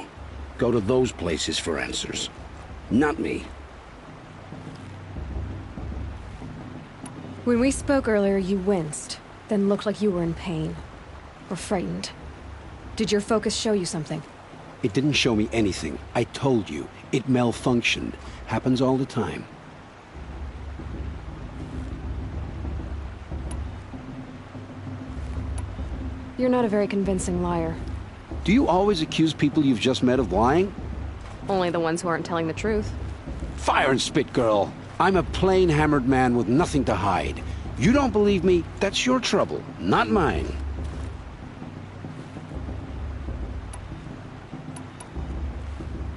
Go to those places for answers. Not me. When we spoke earlier, you winced, then looked like you were in pain. Or frightened. Did your focus show you something? It didn't show me anything. I told you. It malfunctioned. Happens all the time. You're not a very convincing liar. Do you always accuse people you've just met of lying? Only the ones who aren't telling the truth. Fire and spit, girl. I'm a plain hammered man with nothing to hide. You don't believe me, that's your trouble, not mine.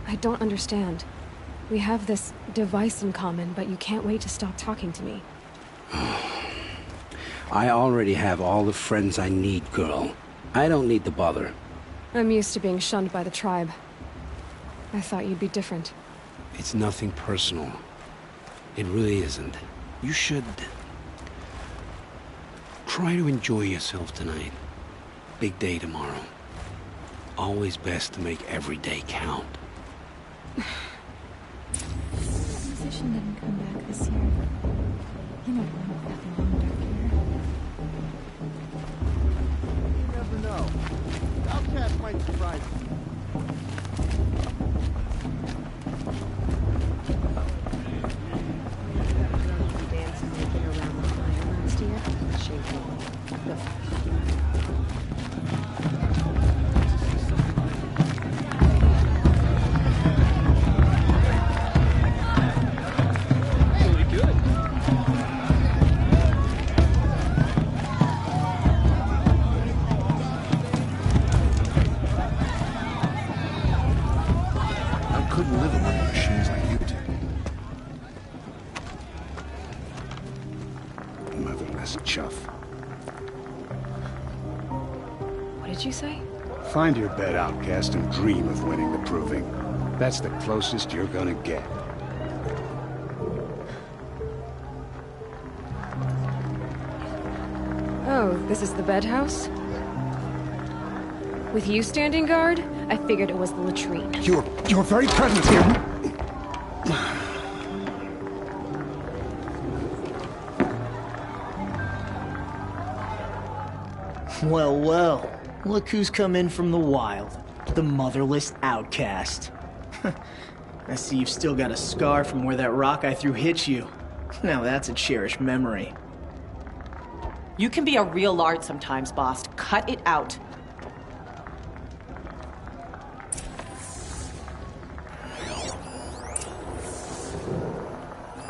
I don't understand. We have this device in common, but you can't wait to stop talking to me. I already have all the friends I need, girl. I don't need the bother. I'm used to being shunned by the tribe. I thought you'd be different. It's nothing personal. It really isn't. You should... try to enjoy yourself tonight. Big day tomorrow. Always best to make every day count. The musician didn't come back this year. You might want to have a long dark year. You never know. Outcast might surprise you. Find your bed, outcast, and dream of winning the proving. That's the closest you're gonna get. Oh, this is the bedhouse? With you standing guard, I figured it was the latrine. Your very presence here... Well, well. Look who's come in from the wild. The motherless outcast. I see you've still got a scar from where that rock I threw hit you. Now that's a cherished memory. You can be a real lard sometimes, boss. Cut it out.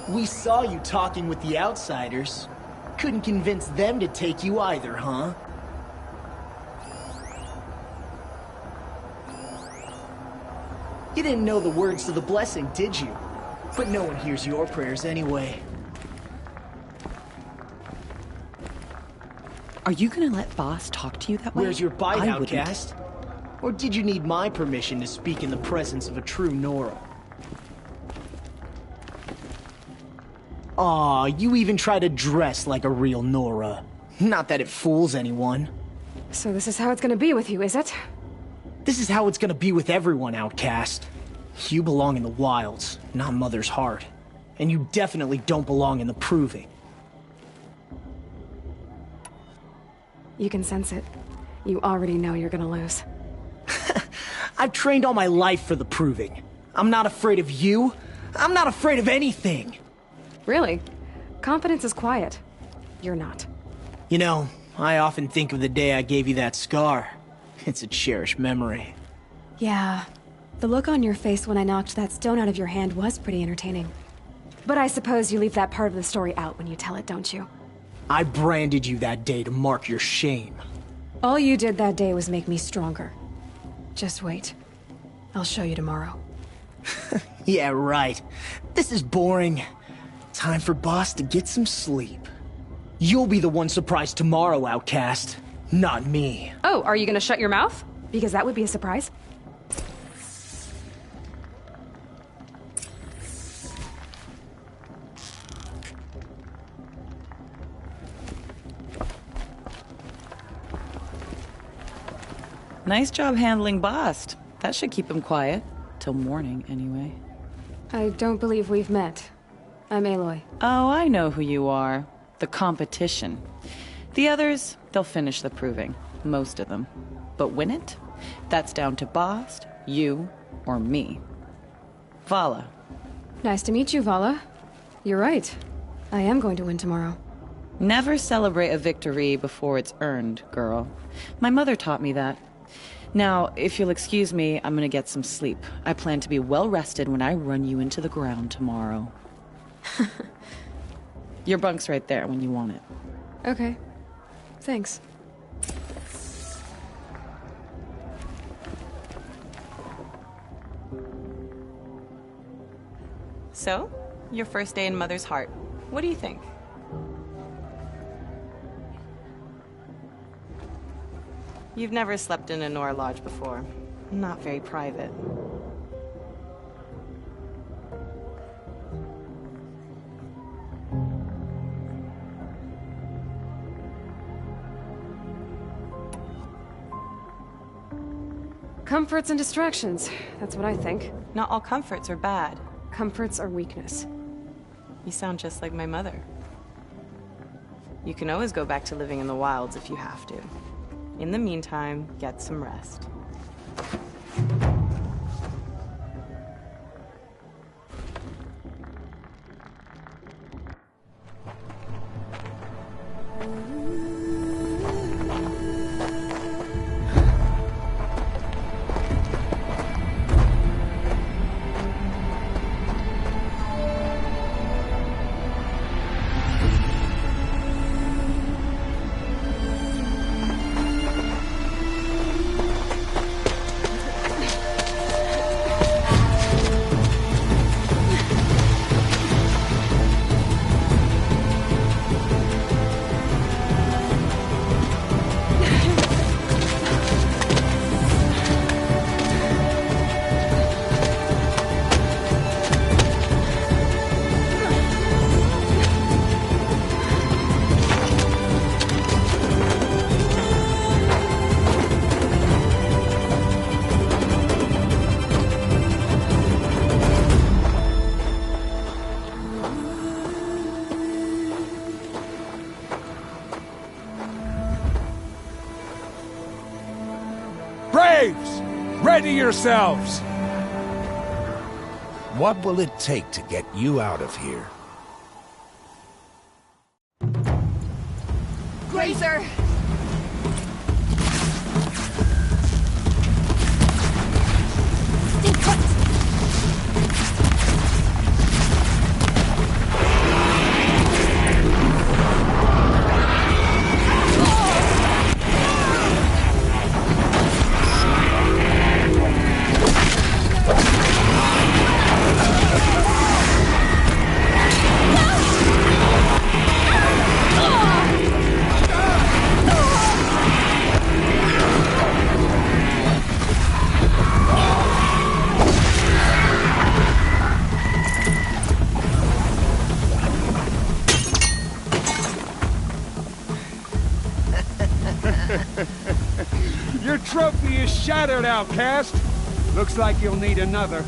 We saw you talking with the outsiders. Couldn't convince them to take you either, huh? You didn't know the words to the blessing, did you? But no one hears your prayers anyway. Are you gonna let Boss talk to you that way? Where's your bite, I wouldn't. outcast? Or did you need my permission to speak in the presence of a true Nora? Aw, you even try to dress like a real Nora. Not that it fools anyone. So this is how it's gonna be with you, is it? This is how it's gonna be with everyone, outcast. You belong in the wilds, not Mother's heart. And you definitely don't belong in the proving. You can sense it. You already know you're gonna lose. I've trained all my life for the proving. I'm not afraid of you. I'm not afraid of anything. Really? Confidence is quiet. You're not. You know, I often think of the day I gave you that scar. It's a cherished memory. Yeah. The look on your face when I knocked that stone out of your hand was pretty entertaining. But I suppose you leave that part of the story out when you tell it, don't you? I branded you that day to mark your shame. All you did that day was make me stronger. Just wait. I'll show you tomorrow. Yeah, right. This is boring. Time for Boss to get some sleep. You'll be the one surprised tomorrow, outcast. Not me. Oh, are you gonna shut your mouth? Because that would be a surprise. Nice job handling Bast. That should keep him quiet. Till morning, anyway. I don't believe we've met. I'm Aloy. Oh, I know who you are. The competition. The others, they'll finish the proving. Most of them. But win it? That's down to Bast, you, or me. Vala. Nice to meet you, Vala. You're right. I am going to win tomorrow. Never celebrate a victory before it's earned, girl. My mother taught me that. Now, if you'll excuse me, I'm gonna get some sleep. I plan to be well rested when I run you into the ground tomorrow. Your bunk's right there when you want it. Okay. Thanks. So, your first day in Mother's heart. What do you think? You've never slept in a Nora lodge before. Not very private. Comforts and distractions. That's what I think. Not all comforts are bad. Comforts are weakness. You sound just like my mother. You can always go back to living in the wilds if you have to. In the meantime, get some rest. Ready yourselves! What will it take to get you out of here? Grazer! Stay put! is shattered, outcast. Looks like you'll need another.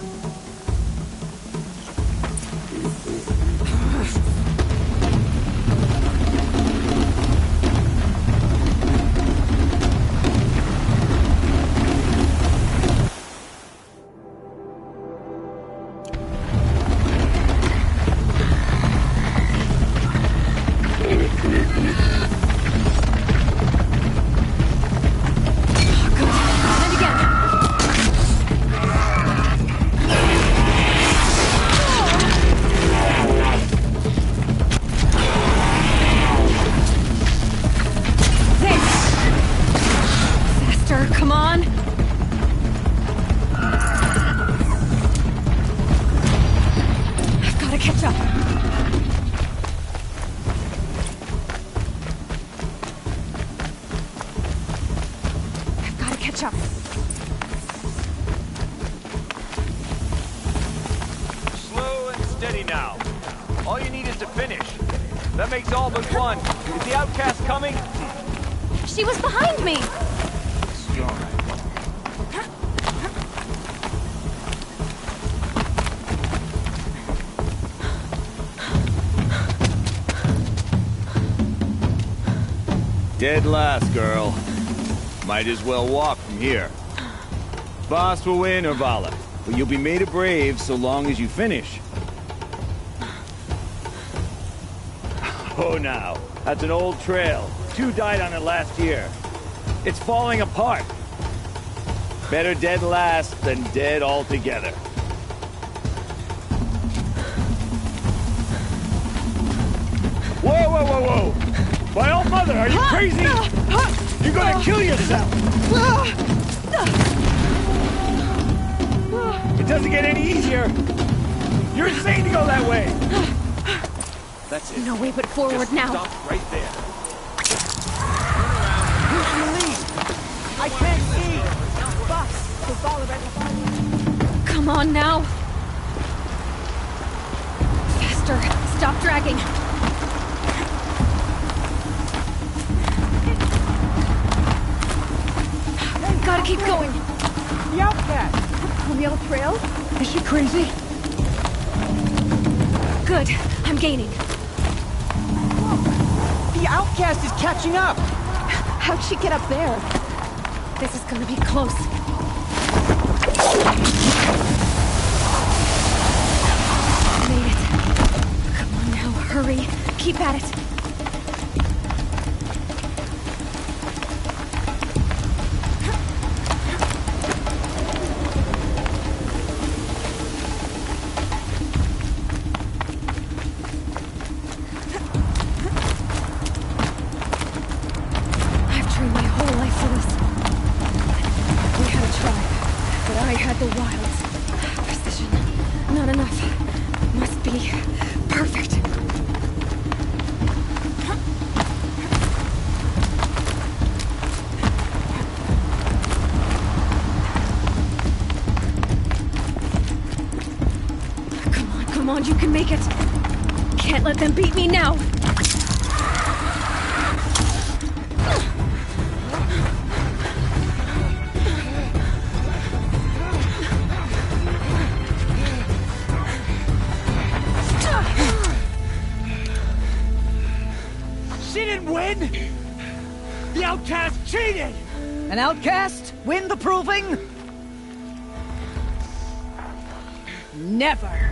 Come on! I've got to catch up. I've got to catch up. Slow and steady now. All you need is to finish. That makes all but one. Is the outcast coming? She was behind me! Dead last, girl. Might as well walk from here. Boss will win or Vala, but you'll be made a brave so long as you finish. Oh, now. That's an old trail. 2 died on it last year. It's falling apart. Better dead last than dead altogether. Whoa, whoa, whoa, whoa! My old mother, are you crazy? You're gonna kill yourself! It doesn't get any easier! You're insane to go that way! That's it. No way but forward Just now. Stop right there. I can't see! Boss, the ball already. Come on now! Faster! Stop dragging! Gotta keep going! The outcast! On the old trail? Is she crazy? Good. I'm gaining. The outcast is catching up! How'd she get up there? This is gonna be close. Made it. Come on now, hurry. Keep at it. The wilds. Precision. Not enough. Must be perfect. Come on, you can make it. Can't let them beat me now. The outcast cheated! An outcast win the proving? Never.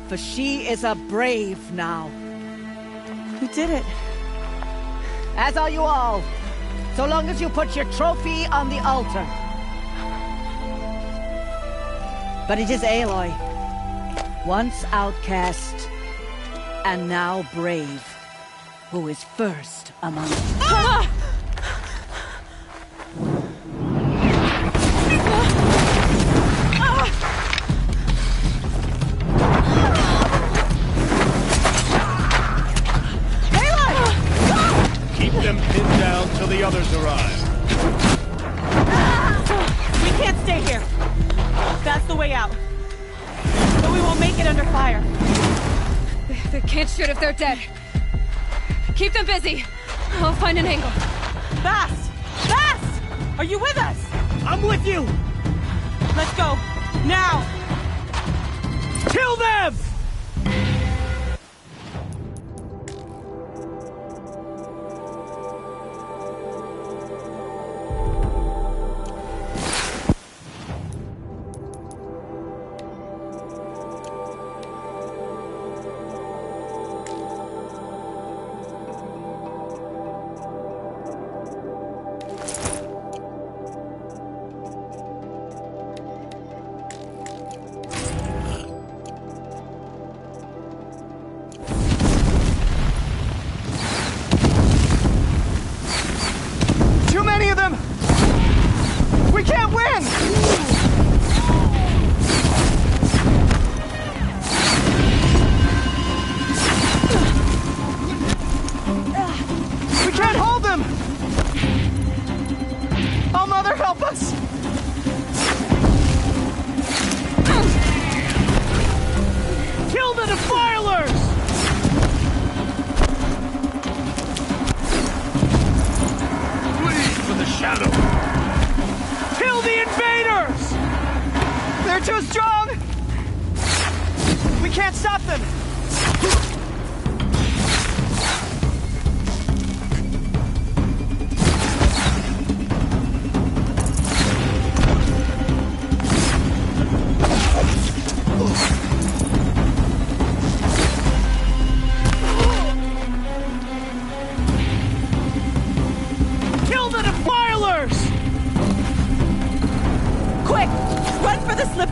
For she is a brave now. You did it. As are you all. So long as you put your trophy on the altar. But it is Aloy. Once outcast, and now brave, who is first among us. Ah! Keep them pinned down till the others arrive. We can't stay here. That's the way out. But we won't make it under fire. They can't shoot if they're dead. Keep them busy. I'll find an angle. Bass! Bass! Are you with us? I'm with you! Let's go. Now! Kill them!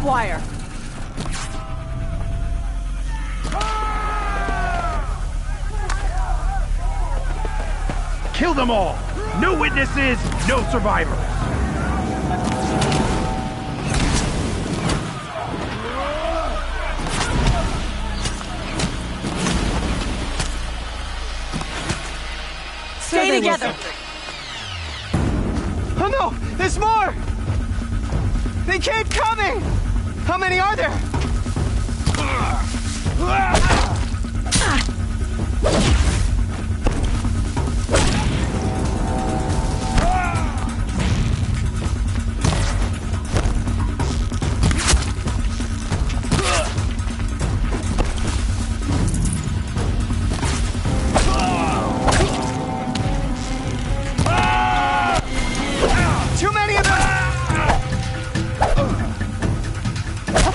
Wire. Kill them all! No witnesses, no survivors! Stay together! Oh no! There's more! They keep coming! How many are there?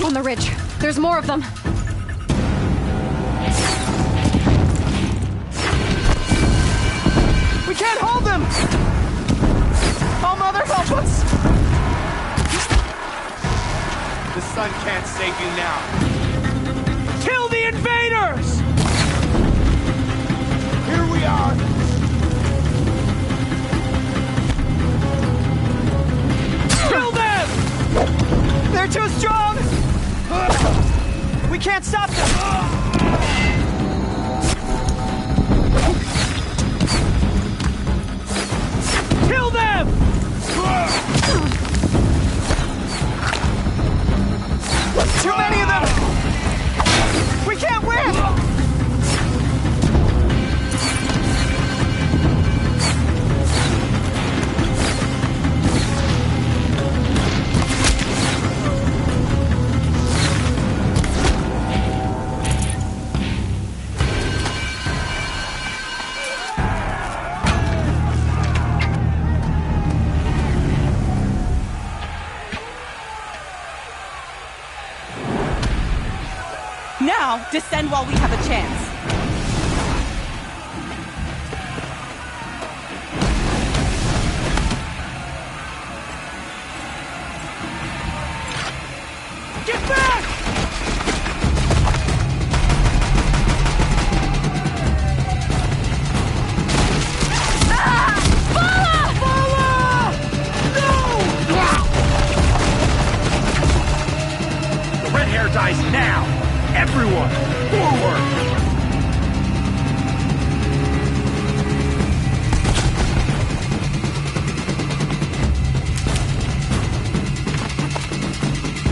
On the ridge. There's more of them. We can't hold them! Oh, Mother, help us! The sun can't save you now. Kill the invaders! Here we are! Kill them! They're too strong! We can't stop them! Kill them! Too many of them! We can't win! Now, descend while we have a chance. Get back! The red hair dies now! Everyone, forward!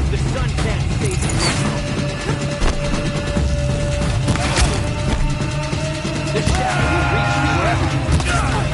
The sun can't save you. The shadow will reach you wherever you are.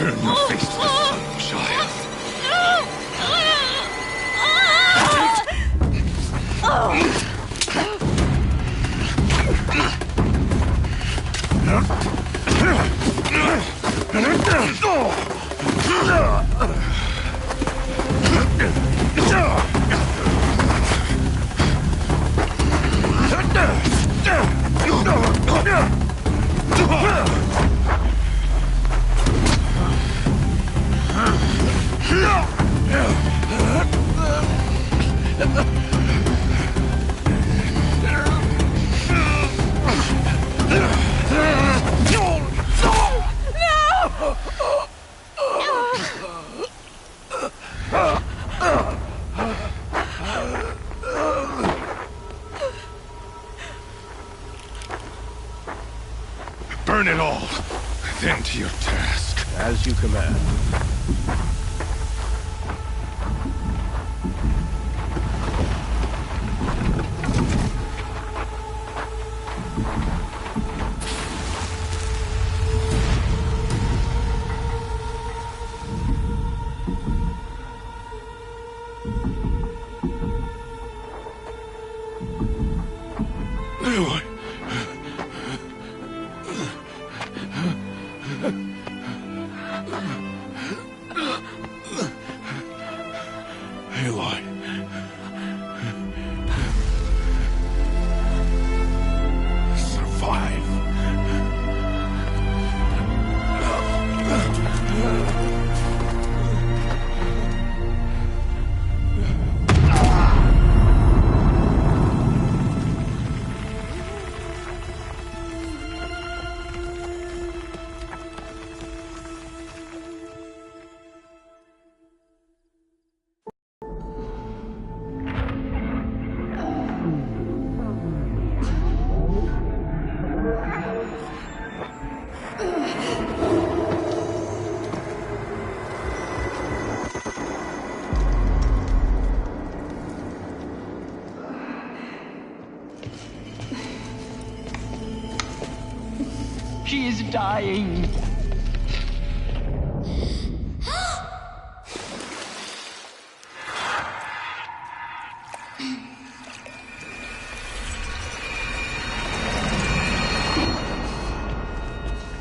Turn your face to the sun, child. Burn it all, then to your task. As you command. Aloy. Survive. She is dying.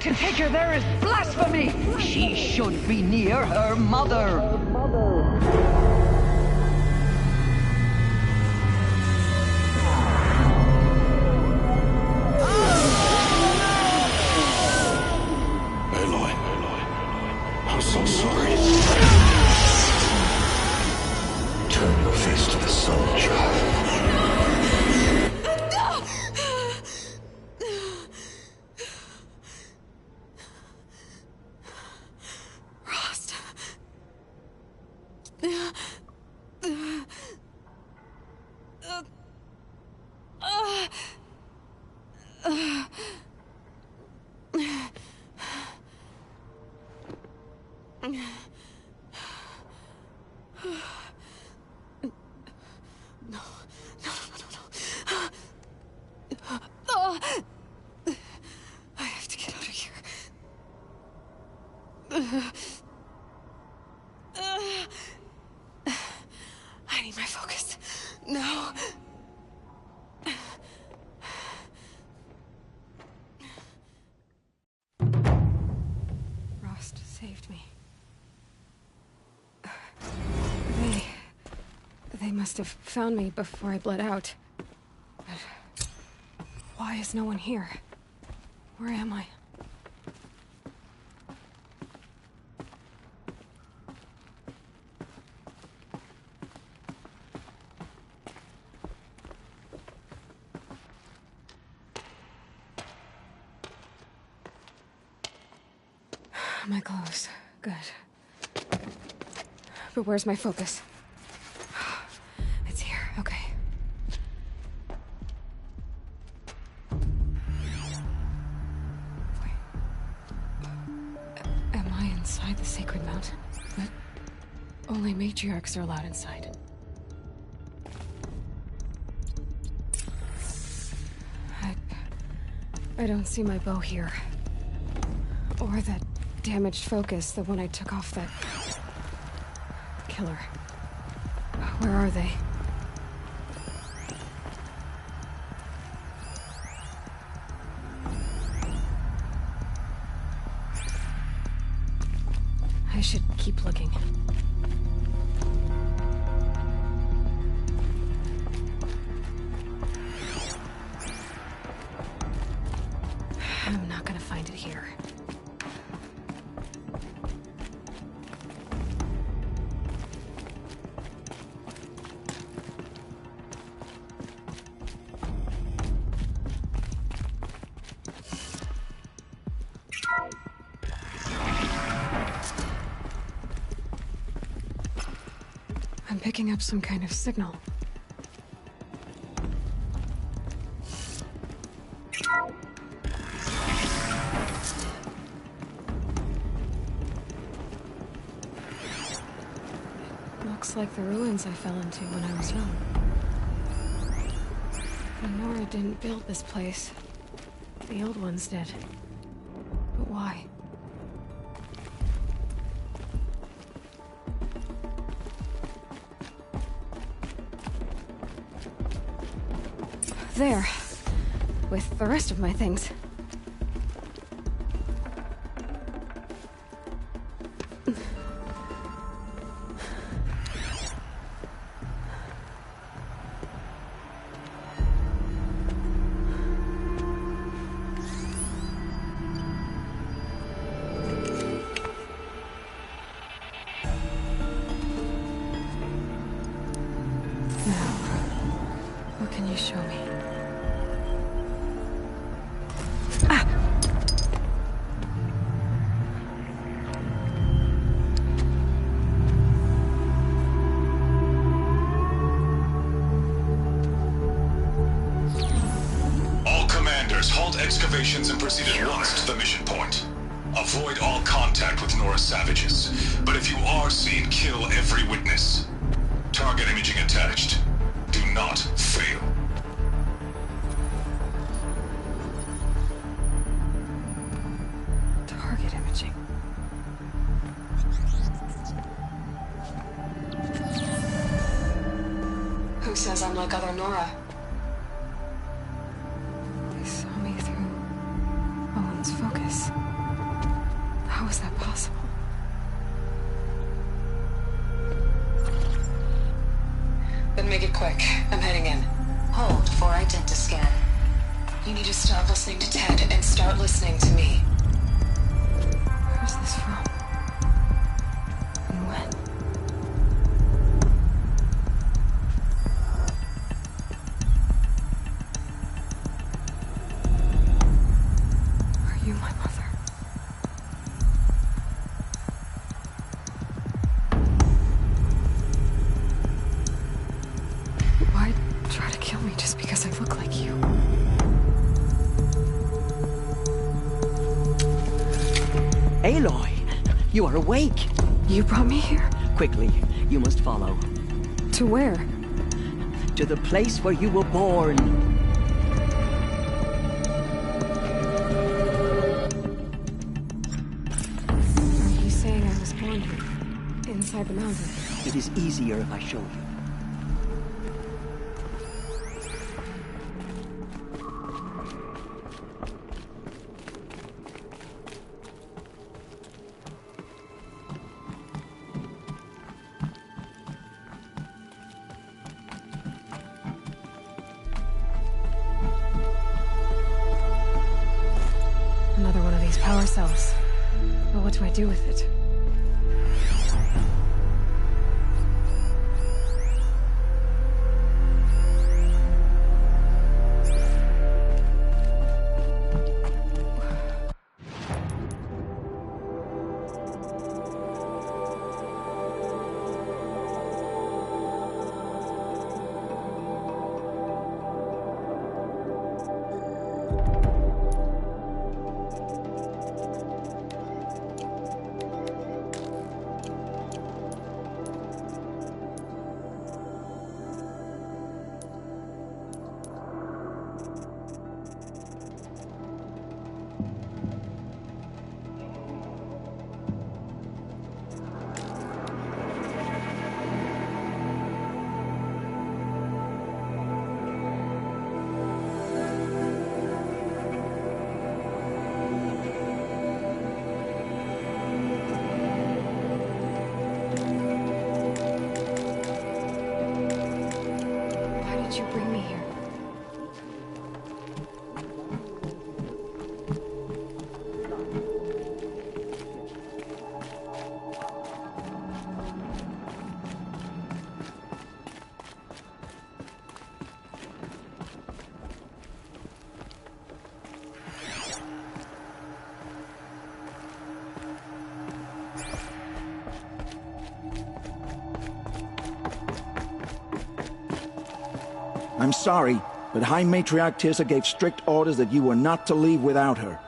To take her there is blasphemy. She should be near her mother. Aloy. I'm so sorry. Turn your face to the sun, child. I have to get out of here. I need my focus. No. Rost saved me. They must have found me before I bled out. But why is no one here? Where am I? My clothes. Good. But where's my focus? It's here. Okay. Wait. Am I inside the sacred mountain? But only matriarchs are allowed inside. I don't see my bow here. Or that damaged focus, the one I took off that... killer. Where are they? I should keep looking. I'm not gonna find it here. I'm picking up some kind of signal. Looks like the ruins I fell into when I was young. Nora didn't build this place. The old ones did. But why? There. With the rest of my things. What can you show me? All commanders, halt excavations and proceed at once to the mission point. Avoid all contact with Nora savages, but if you are seen, kill every witness. Target imaging attached. Do not fail. Target imaging. Who says I'm like other Nora? They saw me through Owen's focus. How is that possible? Then make it quick. I'm heading in. Hold for identiscan. You need to stop listening to Ted and start listening to me. Where's this from? And when? Are you my mother? Why try to kill me just because I look like you? Aloy, you are awake. You brought me here? Quickly, you must follow. To where? To the place where you were born. Are you saying I was born here? Inside the mountain? It is easier if I show you. Another one of these power cells. But what do I do with it? I'm sorry, but High Matriarch Tirsa gave strict orders that you were not to leave without her.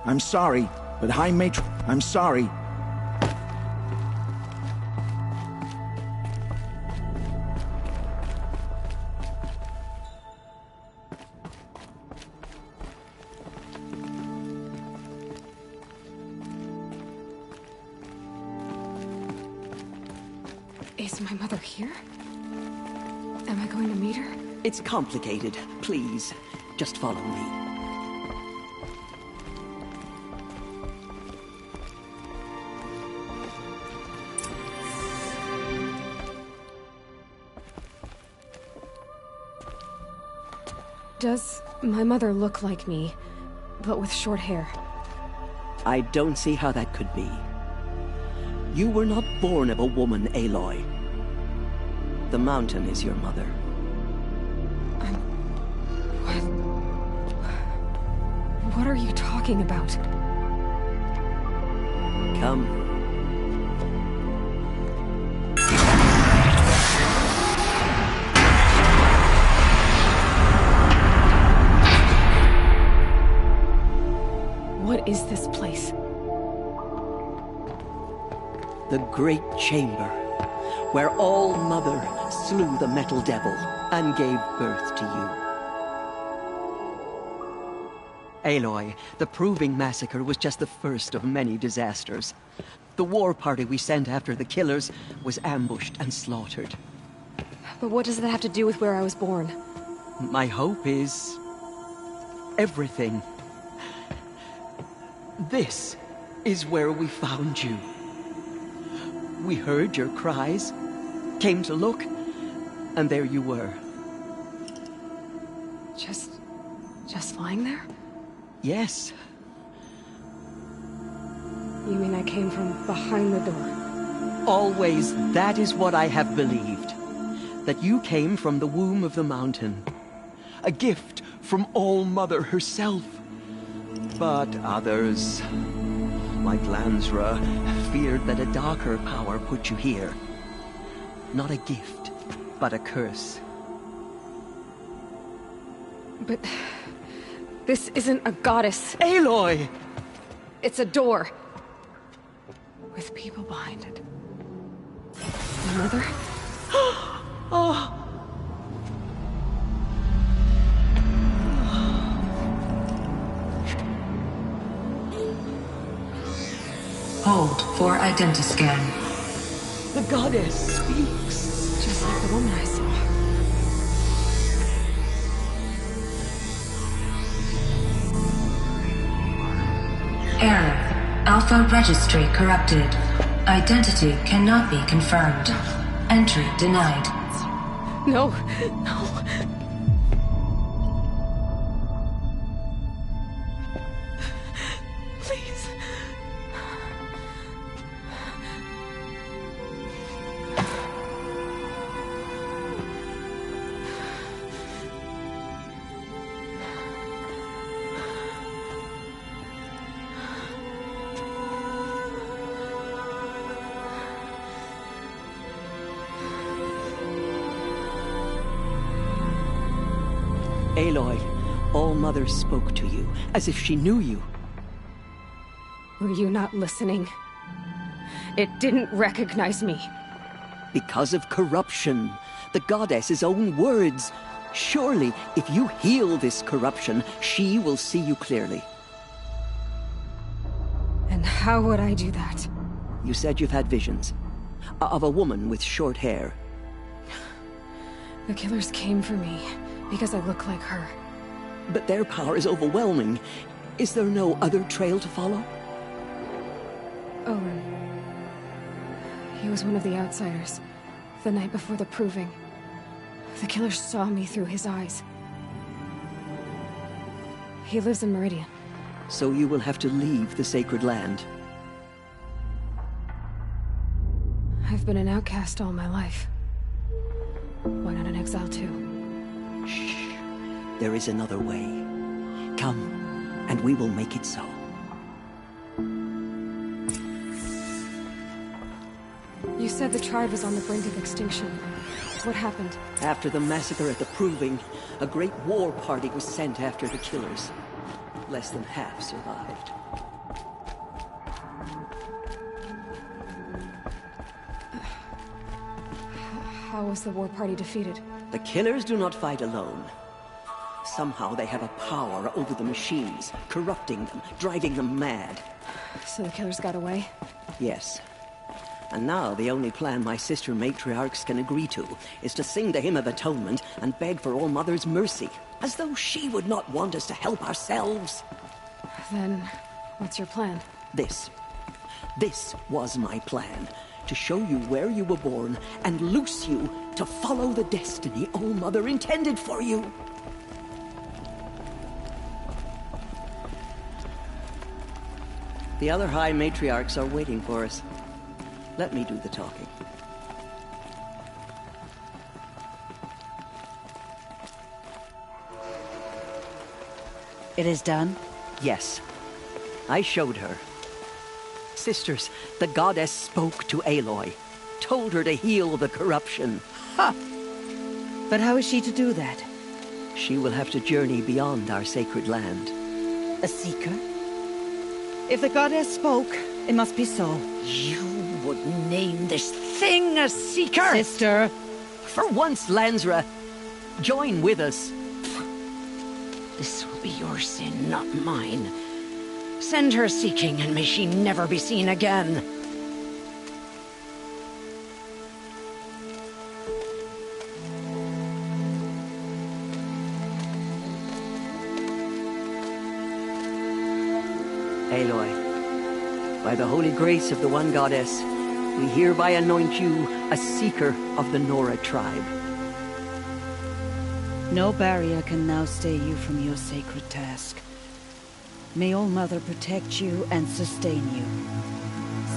I'm sorry, but I'm sorry. Is my mother here? Am I going to meet her? It's complicated. Please, just follow me. Does my mother look like me, but with short hair? I don't see how that could be. You were not born of a woman, Aloy. The mountain is your mother. What are you talking about? Come. What is this place? The Great Chamber, where All-Mother slew the Metal Devil and gave birth to you. Aloy, the Proving Massacre was just the first of many disasters. The war party we sent after the killers was ambushed and slaughtered. But what does that have to do with where I was born? My hope is everything. This is where we found you. We heard your cries, came to look, and there you were. Just lying there? Yes. You mean I came from behind the door? Always, that is what I have believed. That you came from the womb of the mountain. A gift from All-Mother herself. But others, like Lansra, feared that a darker power put you here. Not a gift, but a curse. But this isn't a goddess. Aloy! It's a door. With people behind it. My mother? Oh! Hold for identiscan. The goddess speaks. Just like the woman I saw. Error. Alpha registry corrupted. Identity cannot be confirmed. Entry denied. No, no. Please. Aloy, All-Mother spoke to you, as if she knew you. Were you not listening? It didn't recognize me. Because of corruption. The goddess's own words. Surely, if you heal this corruption, she will see you clearly. And how would I do that? You said you've had visions. Of a woman with short hair. The killers came for me, because I look like her. But their power is overwhelming. Is there no other trail to follow? Owen. He was one of the outsiders. The night before the Proving. The killers saw me through his eyes. He lives in Meridian. So you will have to leave the sacred land. I've been an outcast all my life. Why not an exile too? Shh. There is another way. Come, and we will make it so. You said the tribe was on the brink of extinction. What happened? After the massacre at the Proving, a great war party was sent after the killers. Less than half survived. How was the war party defeated? The killers do not fight alone. Somehow they have a power over the machines, corrupting them, driving them mad. So the killers got away? Yes. And now the only plan my sister matriarchs can agree to is to sing the Hymn of Atonement and beg for All Mother's mercy, as though she would not want us to help ourselves. Then, what's your plan? This was my plan. To show you where you were born and loose you to follow the destiny All Mother intended for you. The other High Matriarchs are waiting for us. Let me do the talking. It is done? Yes. I showed her. Sisters, the goddess spoke to Aloy, told her to heal the corruption. Ha! But how is she to do that? She will have to journey beyond our sacred land. A seeker? If the goddess spoke, it must be so. You would name this thing a seeker? Sister! For once, Lansra, join with us. This will be your sin, not mine. Send her seeking, and may she never be seen again. Aloy, by the holy grace of the One Goddess, we hereby anoint you a seeker of the Nora tribe. No barrier can now stay you from your sacred task. May All Mother protect you and sustain you.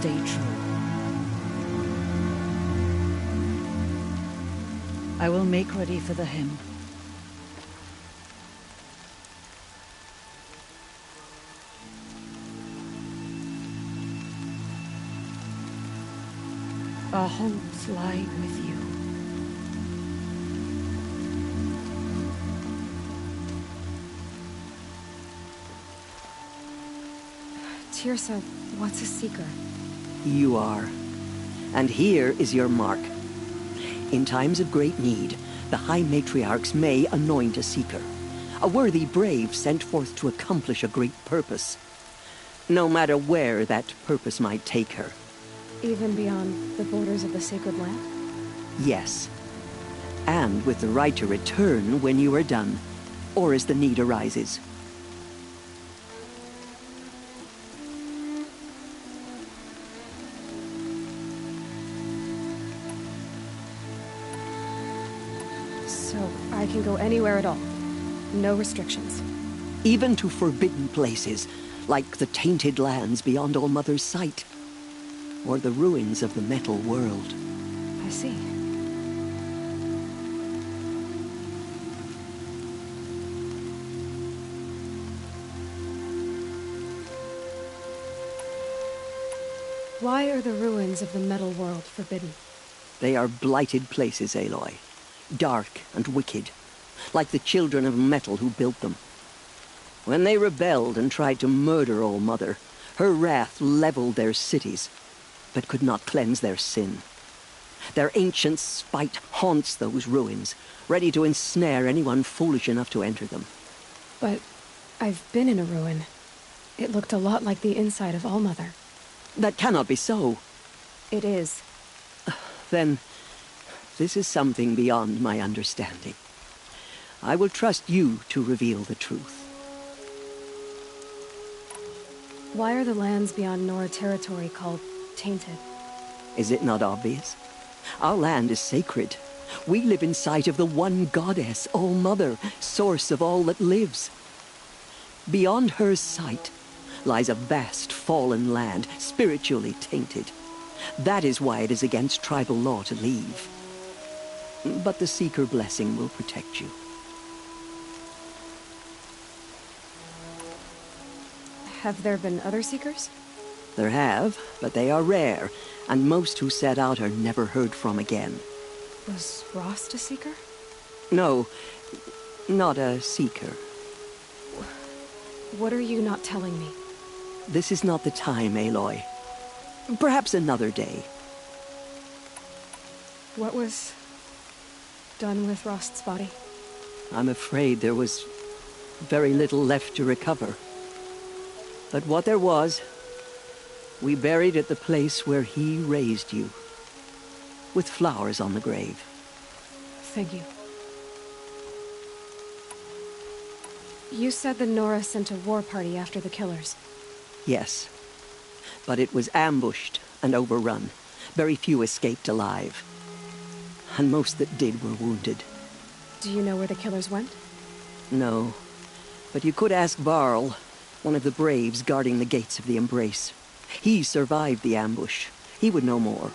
Stay true. I will make ready for the hymn. Our hopes lie with you. Tirsa, what's a seeker? You are. And here is your mark. In times of great need, the High Matriarchs may anoint a seeker. A worthy brave sent forth to accomplish a great purpose. No matter where that purpose might take her. Even beyond the borders of the sacred land? Yes. And with the right to return when you are done, or as the need arises. So, I can go anywhere at all? No restrictions? Even to forbidden places, like the tainted lands beyond All Mother's sight. Or the ruins of the metal world. I see. Why are the ruins of the metal world forbidden? They are blighted places, Aloy. Dark and wicked. Like the children of metal who built them. When they rebelled and tried to murder All Mother, her wrath leveled their cities, but could not cleanse their sin. Their ancient spite haunts those ruins, ready to ensnare anyone foolish enough to enter them. But I've been in a ruin. It looked a lot like the inside of All Mother. That cannot be so. It is. Then, this is something beyond my understanding. I will trust you to reveal the truth. Why are the lands beyond Nora territory called tainted? Is it not obvious? Our land is sacred. We live in sight of the One Goddess, All Mother, source of all that lives. Beyond her sight lies a vast fallen land, spiritually tainted. That is why it is against tribal law to leave. But the Seeker blessing will protect you. Have there been other Seekers? There have, but they are rare, And most who set out are never heard from again. Was Rost a seeker? No, not a seeker. What are you not telling me? This is not the time, Aloy. Perhaps another day. What was done with Rost's body? I'm afraid there was very little left to recover. But what there was, we buried at the place where he raised you, with flowers on the grave. Thank you. You said the Nora sent a war party after the killers. Yes, but it was ambushed and overrun. Very few escaped alive. And most that did were wounded. Do you know where the killers went? No, but you could ask Varl, one of the braves guarding the gates of the Embrace. He survived the ambush. He would know more.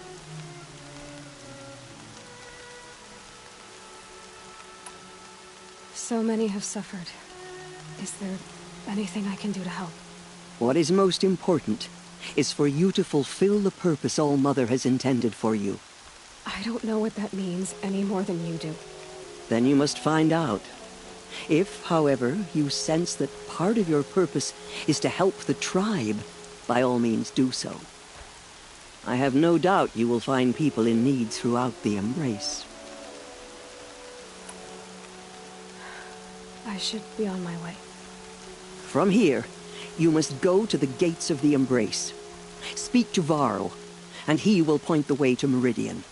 So many have suffered. Is there anything I can do to help? What is most important is for you to fulfill the purpose All-Mother has intended for you. I don't know what that means any more than you do. Then you must find out. If, however, you sense that part of your purpose is to help the tribe, by all means do so. I have no doubt you will find people in need throughout the Embrace. I should be on my way. From here, you must go to the gates of the Embrace. Speak to Varl, and he will point the way to Meridian.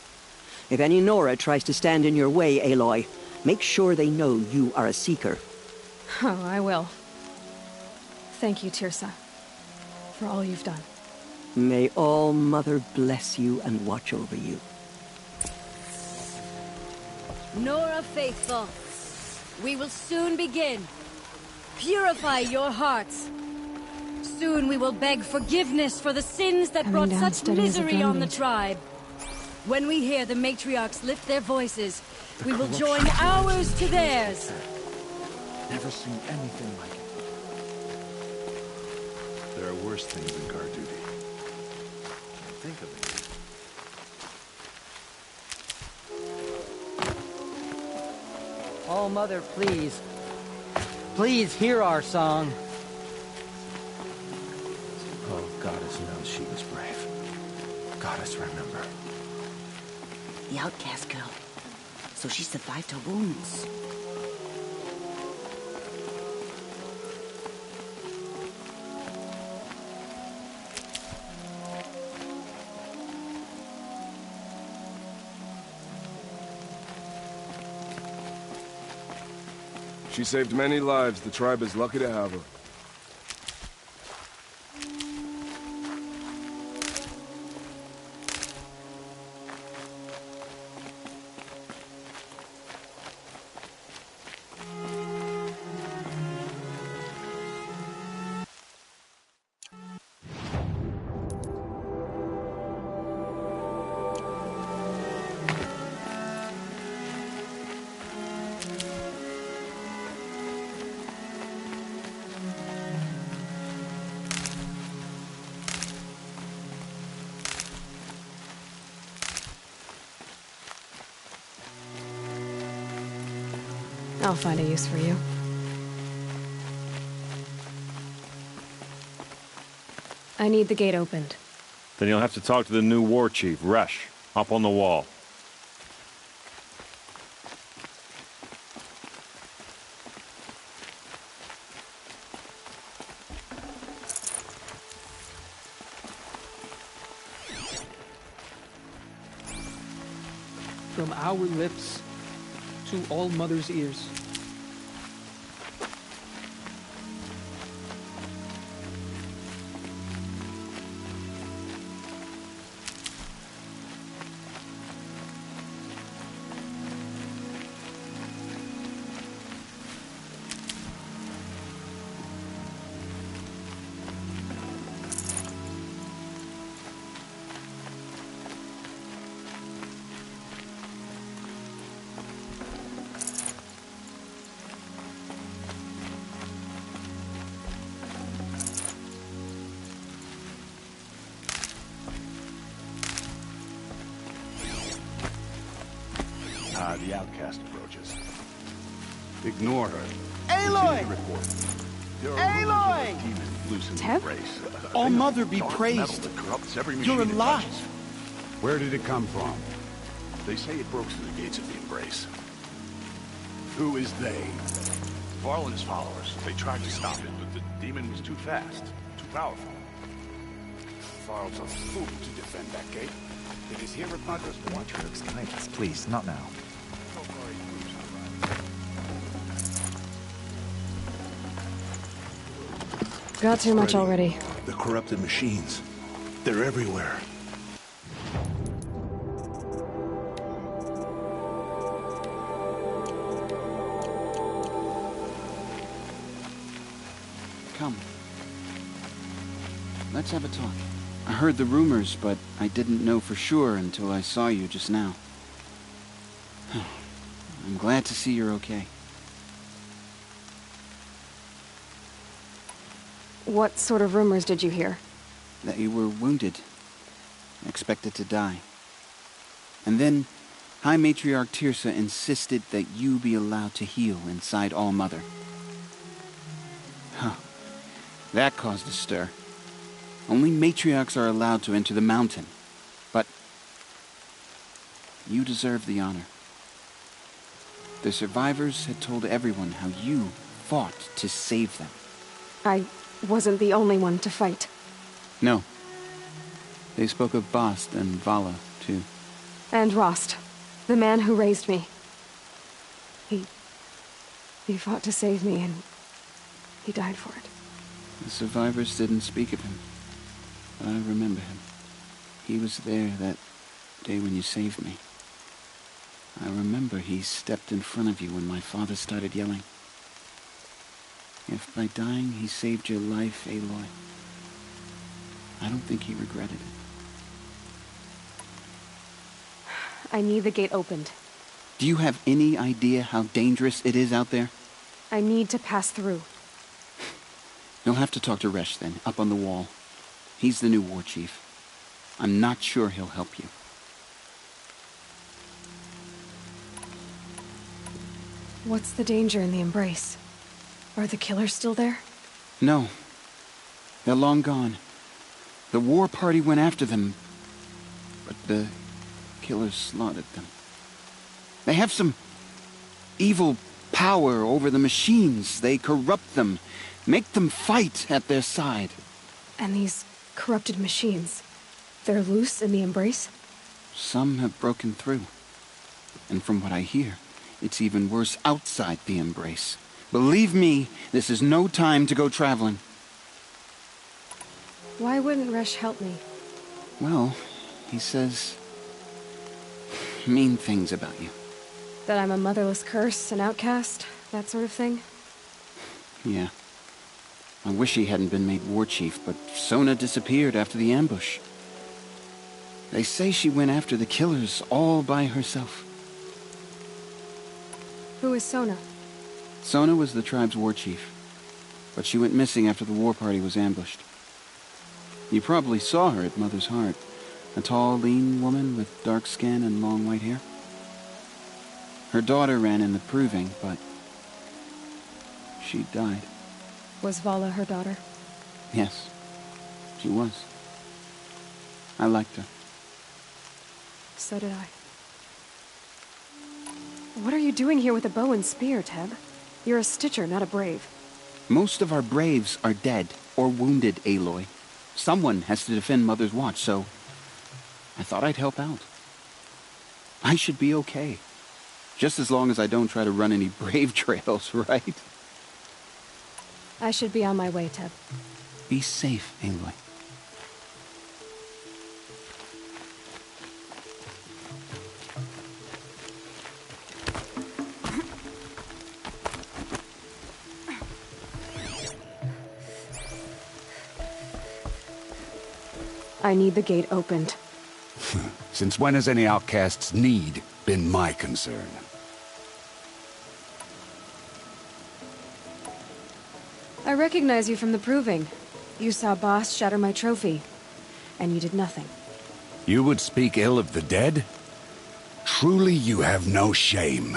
If any Nora tries to stand in your way, Aloy, make sure they know you are a Seeker. Oh, I will. Thank you, Tirsa, for all you've done. May All-Mother bless you and watch over you. Nora Faithful, we will soon begin. Purify your hearts. Soon we will beg forgiveness for the sins that brought such misery on the tribe. When we hear the matriarchs lift their voices, we will join ours to theirs. Never seen anything like it. There are worse things than guard duty. Think of it. All-Mother, please. Please hear our song. Oh, Goddess knows she was brave. Goddess, remember. The outcast girl. So she survived her wounds. She saved many lives. The tribe is lucky to have her. I'll find a use for you. I need the gate opened. Then you'll have to talk to the new war chief, Resh, up on the wall. From our lips to All-Mother's ears. The outcast approaches. Ignore her. Aloy! Aloy! Teb? All Mother be praised. You're alive. Where did it come from? They say it broke through the gates of the Embrace. Who is they? Varl and his followers. They tried to stop it, but the demon was too fast, too powerful. Varl's a fool to defend that gate. It is here at Mother's. Watch your looks kindness, please, not now. Got too much already. The corrupted machines. They're everywhere. Come. Let's have a talk. I heard the rumors, but I didn't know for sure until I saw you just now. I'm glad to see you're okay. What sort of rumors did you hear? That you were wounded. Expected to die. And then, High Matriarch Tirsa insisted that you be allowed to heal inside All-Mother. Huh. That caused a stir. Only matriarchs are allowed to enter the mountain. But you deserve the honor. The survivors had told everyone how you fought to save them. I wasn't the only one to fight. No. They spoke of Bast and Vala, too. And Rost, the man who raised me. He fought to save me, and he died for it. The survivors didn't speak of him, but I remember him. He was there that day when you saved me. I remember he stepped in front of you when my father started yelling. If by dying he saved your life, Aloy, I don't think he regretted it. I need the gate opened. Do you have any idea how dangerous it is out there? I need to pass through. You'll have to talk to Resh then, up on the wall. He's the new war chief. I'm not sure he'll help you. What's the danger in the Embrace? Are the killers still there? No. They're long gone. The war party went after them, but the killers slaughtered them. They have some evil power over the machines. They corrupt them, make them fight at their side. And these corrupted machines, they're loose in the Embrace? Some have broken through. And from what I hear, it's even worse outside the Embrace. Believe me, this is no time to go traveling. Why wouldn't Resh help me? Well, he says mean things about you. That I'm a motherless curse, an outcast, that sort of thing? Yeah. I wish he hadn't been made war chief, but Sona disappeared after the ambush. They say she went after the killers all by herself. Who is Sona? Sona was the tribe's war chief, but she went missing after the war party was ambushed. You probably saw her at Mother's Heart. A tall, lean woman with dark skin and long white hair. Her daughter ran in the proving, but she died. Was Vala her daughter? Yes, she was. I liked her. So did I. What are you doing here with a bow and spear, Teb? You're a Stitcher, not a Brave. Most of our Braves are dead or wounded, Aloy. Someone has to defend Mother's Watch, so I thought I'd help out. I should be okay. Just as long as I don't try to run any Brave trails, right? I should be on my way, Teb. Be safe, Aloy. I need the gate opened. Since when has any outcast's need been my concern? I recognize you from the proving. You saw Boss shatter my trophy, and you did nothing. You would speak ill of the dead? Truly you have no shame.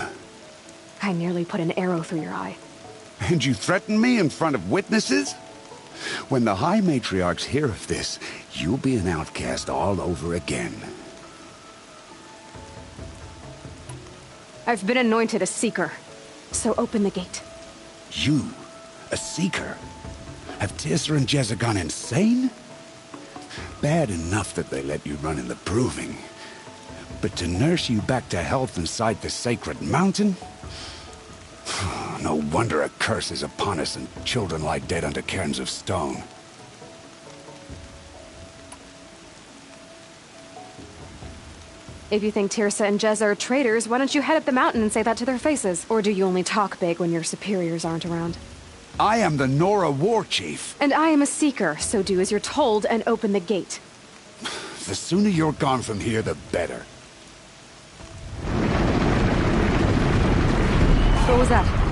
I nearly put an arrow through your eye. And you threaten me in front of witnesses? When the High Matriarchs hear of this, you'll be an outcast all over again. I've been anointed a seeker, so open the gate. You? A seeker? Have Tissa and Jezza gone insane? Bad enough that they let you run in the proving. But to nurse you back to health inside the sacred mountain? No wonder a curse is upon us and children lie dead under cairns of stone. If you think Tirsa and Jezza are traitors, why don't you head up the mountain and say that to their faces? Or do you only talk big when your superiors aren't around? I am the Nora War Chief. And I am a seeker, so do as you're told and open the gate. The sooner you're gone from here, the better. What was that?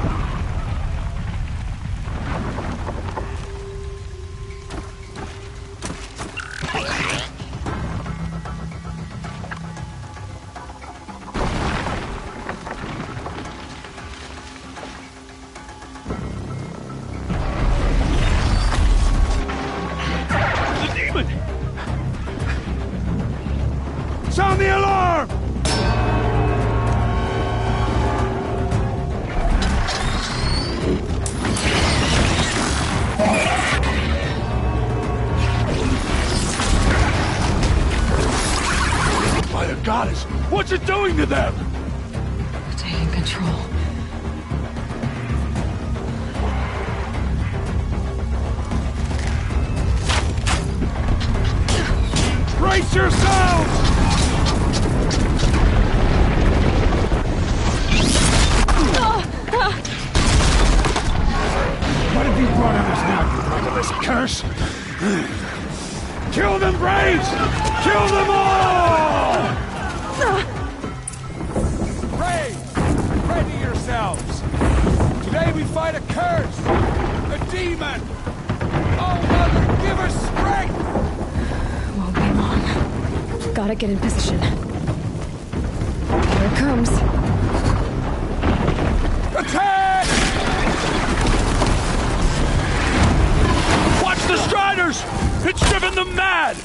Sound the alarm! By the goddess, what's it doing to them? Taking control. Brace yourselves! What have you brought on us now, you motherless curse? Kill them, Braves! Kill them all! Braves, ready yourselves! Today we fight a curse! A demon! Oh, Mother, give us strength! Won't be long. Gotta get in position. Here it comes. Attack! Watch the Striders! It's driven them mad!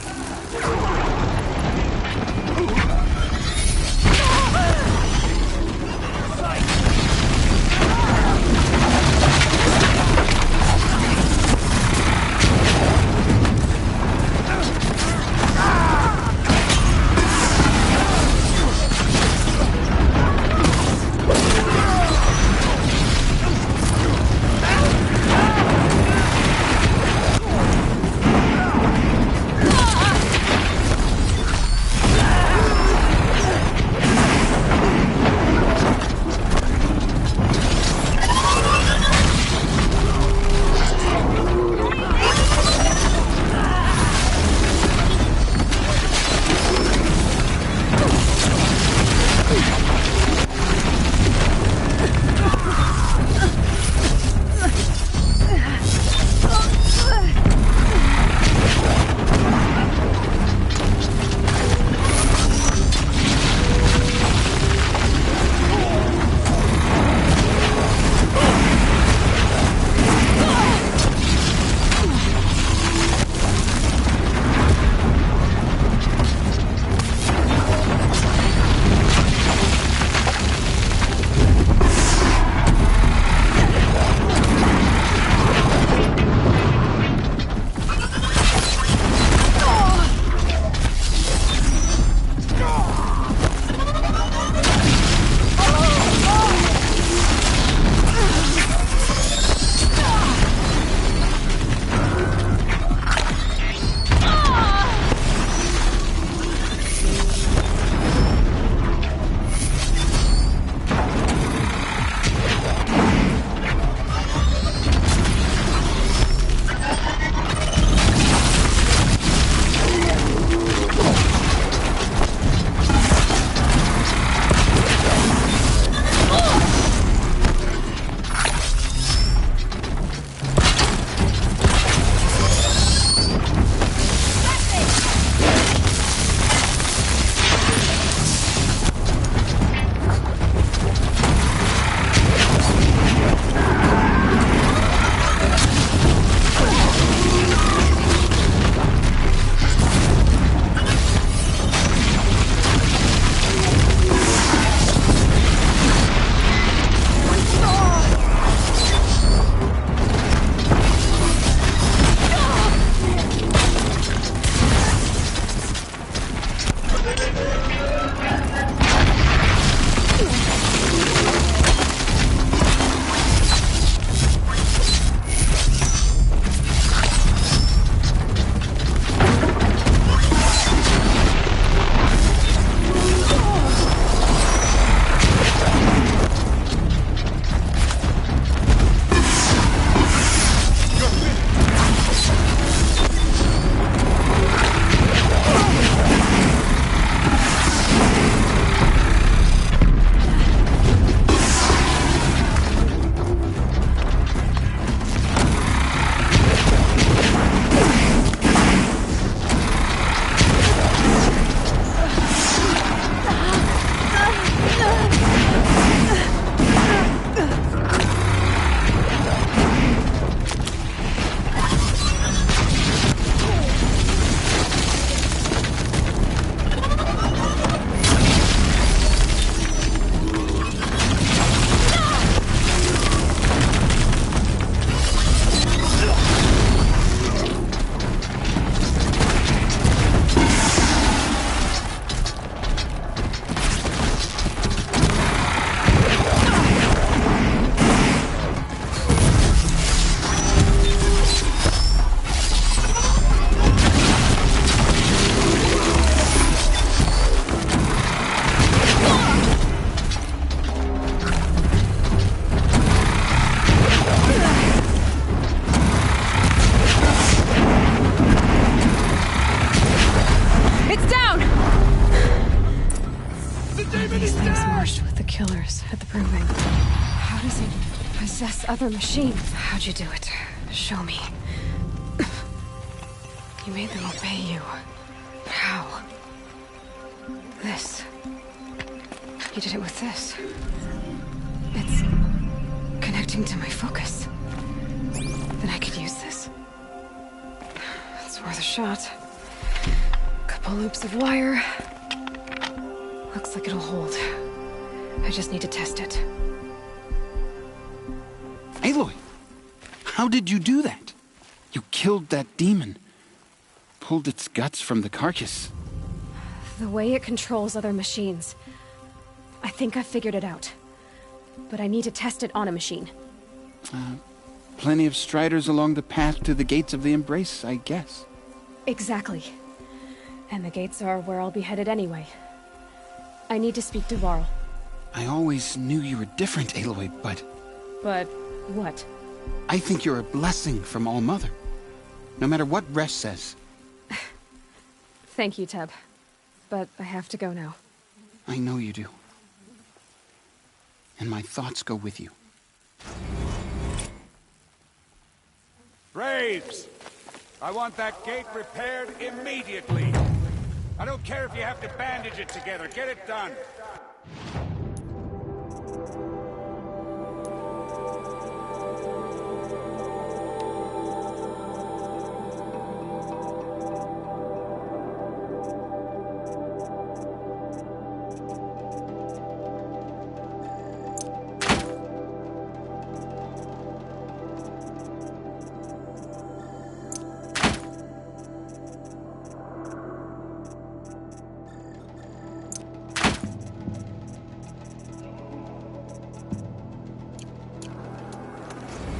proving. How does it possess other machines? How'd you do it? Show me. You made them obey you. How? This. You did it with this. It's connecting to my focus. Then I could use this. It's worth a shot. Couple loops of wire. Looks like it'll hold. I just need to test it. Aloy! How did you do that? You killed that demon. Pulled its guts from the carcass. The way it controls other machines. I think I figured it out. But I need to test it on a machine. Plenty of striders along the path to the gates of the Embrace, I guess. Exactly. And the gates are where I'll be headed anyway. I need to speak to Varl. I always knew you were different, Aloy, but... But what? I think you're a blessing from All-Mother. No matter what Resh says. Thank you, Teb. But I have to go now. I know you do. And my thoughts go with you. Braves! I want that gate repaired immediately. I don't care if you have to bandage it together. Get it done.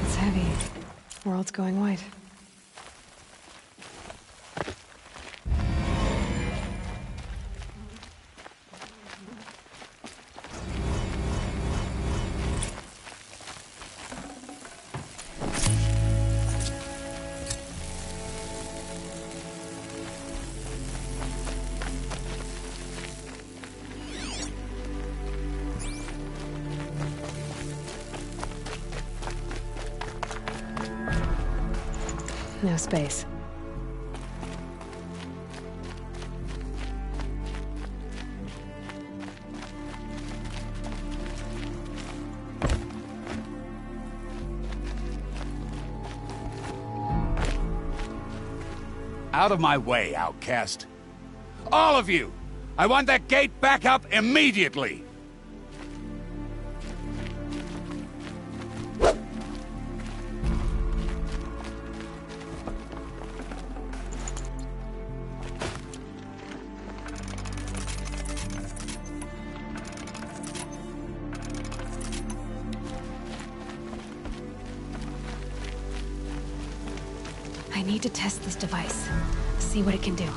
It's heavy. World's going white. No space. Out of my way, outcast. All of you! I want that gate back up immediately! I need to test this device. See what it can do.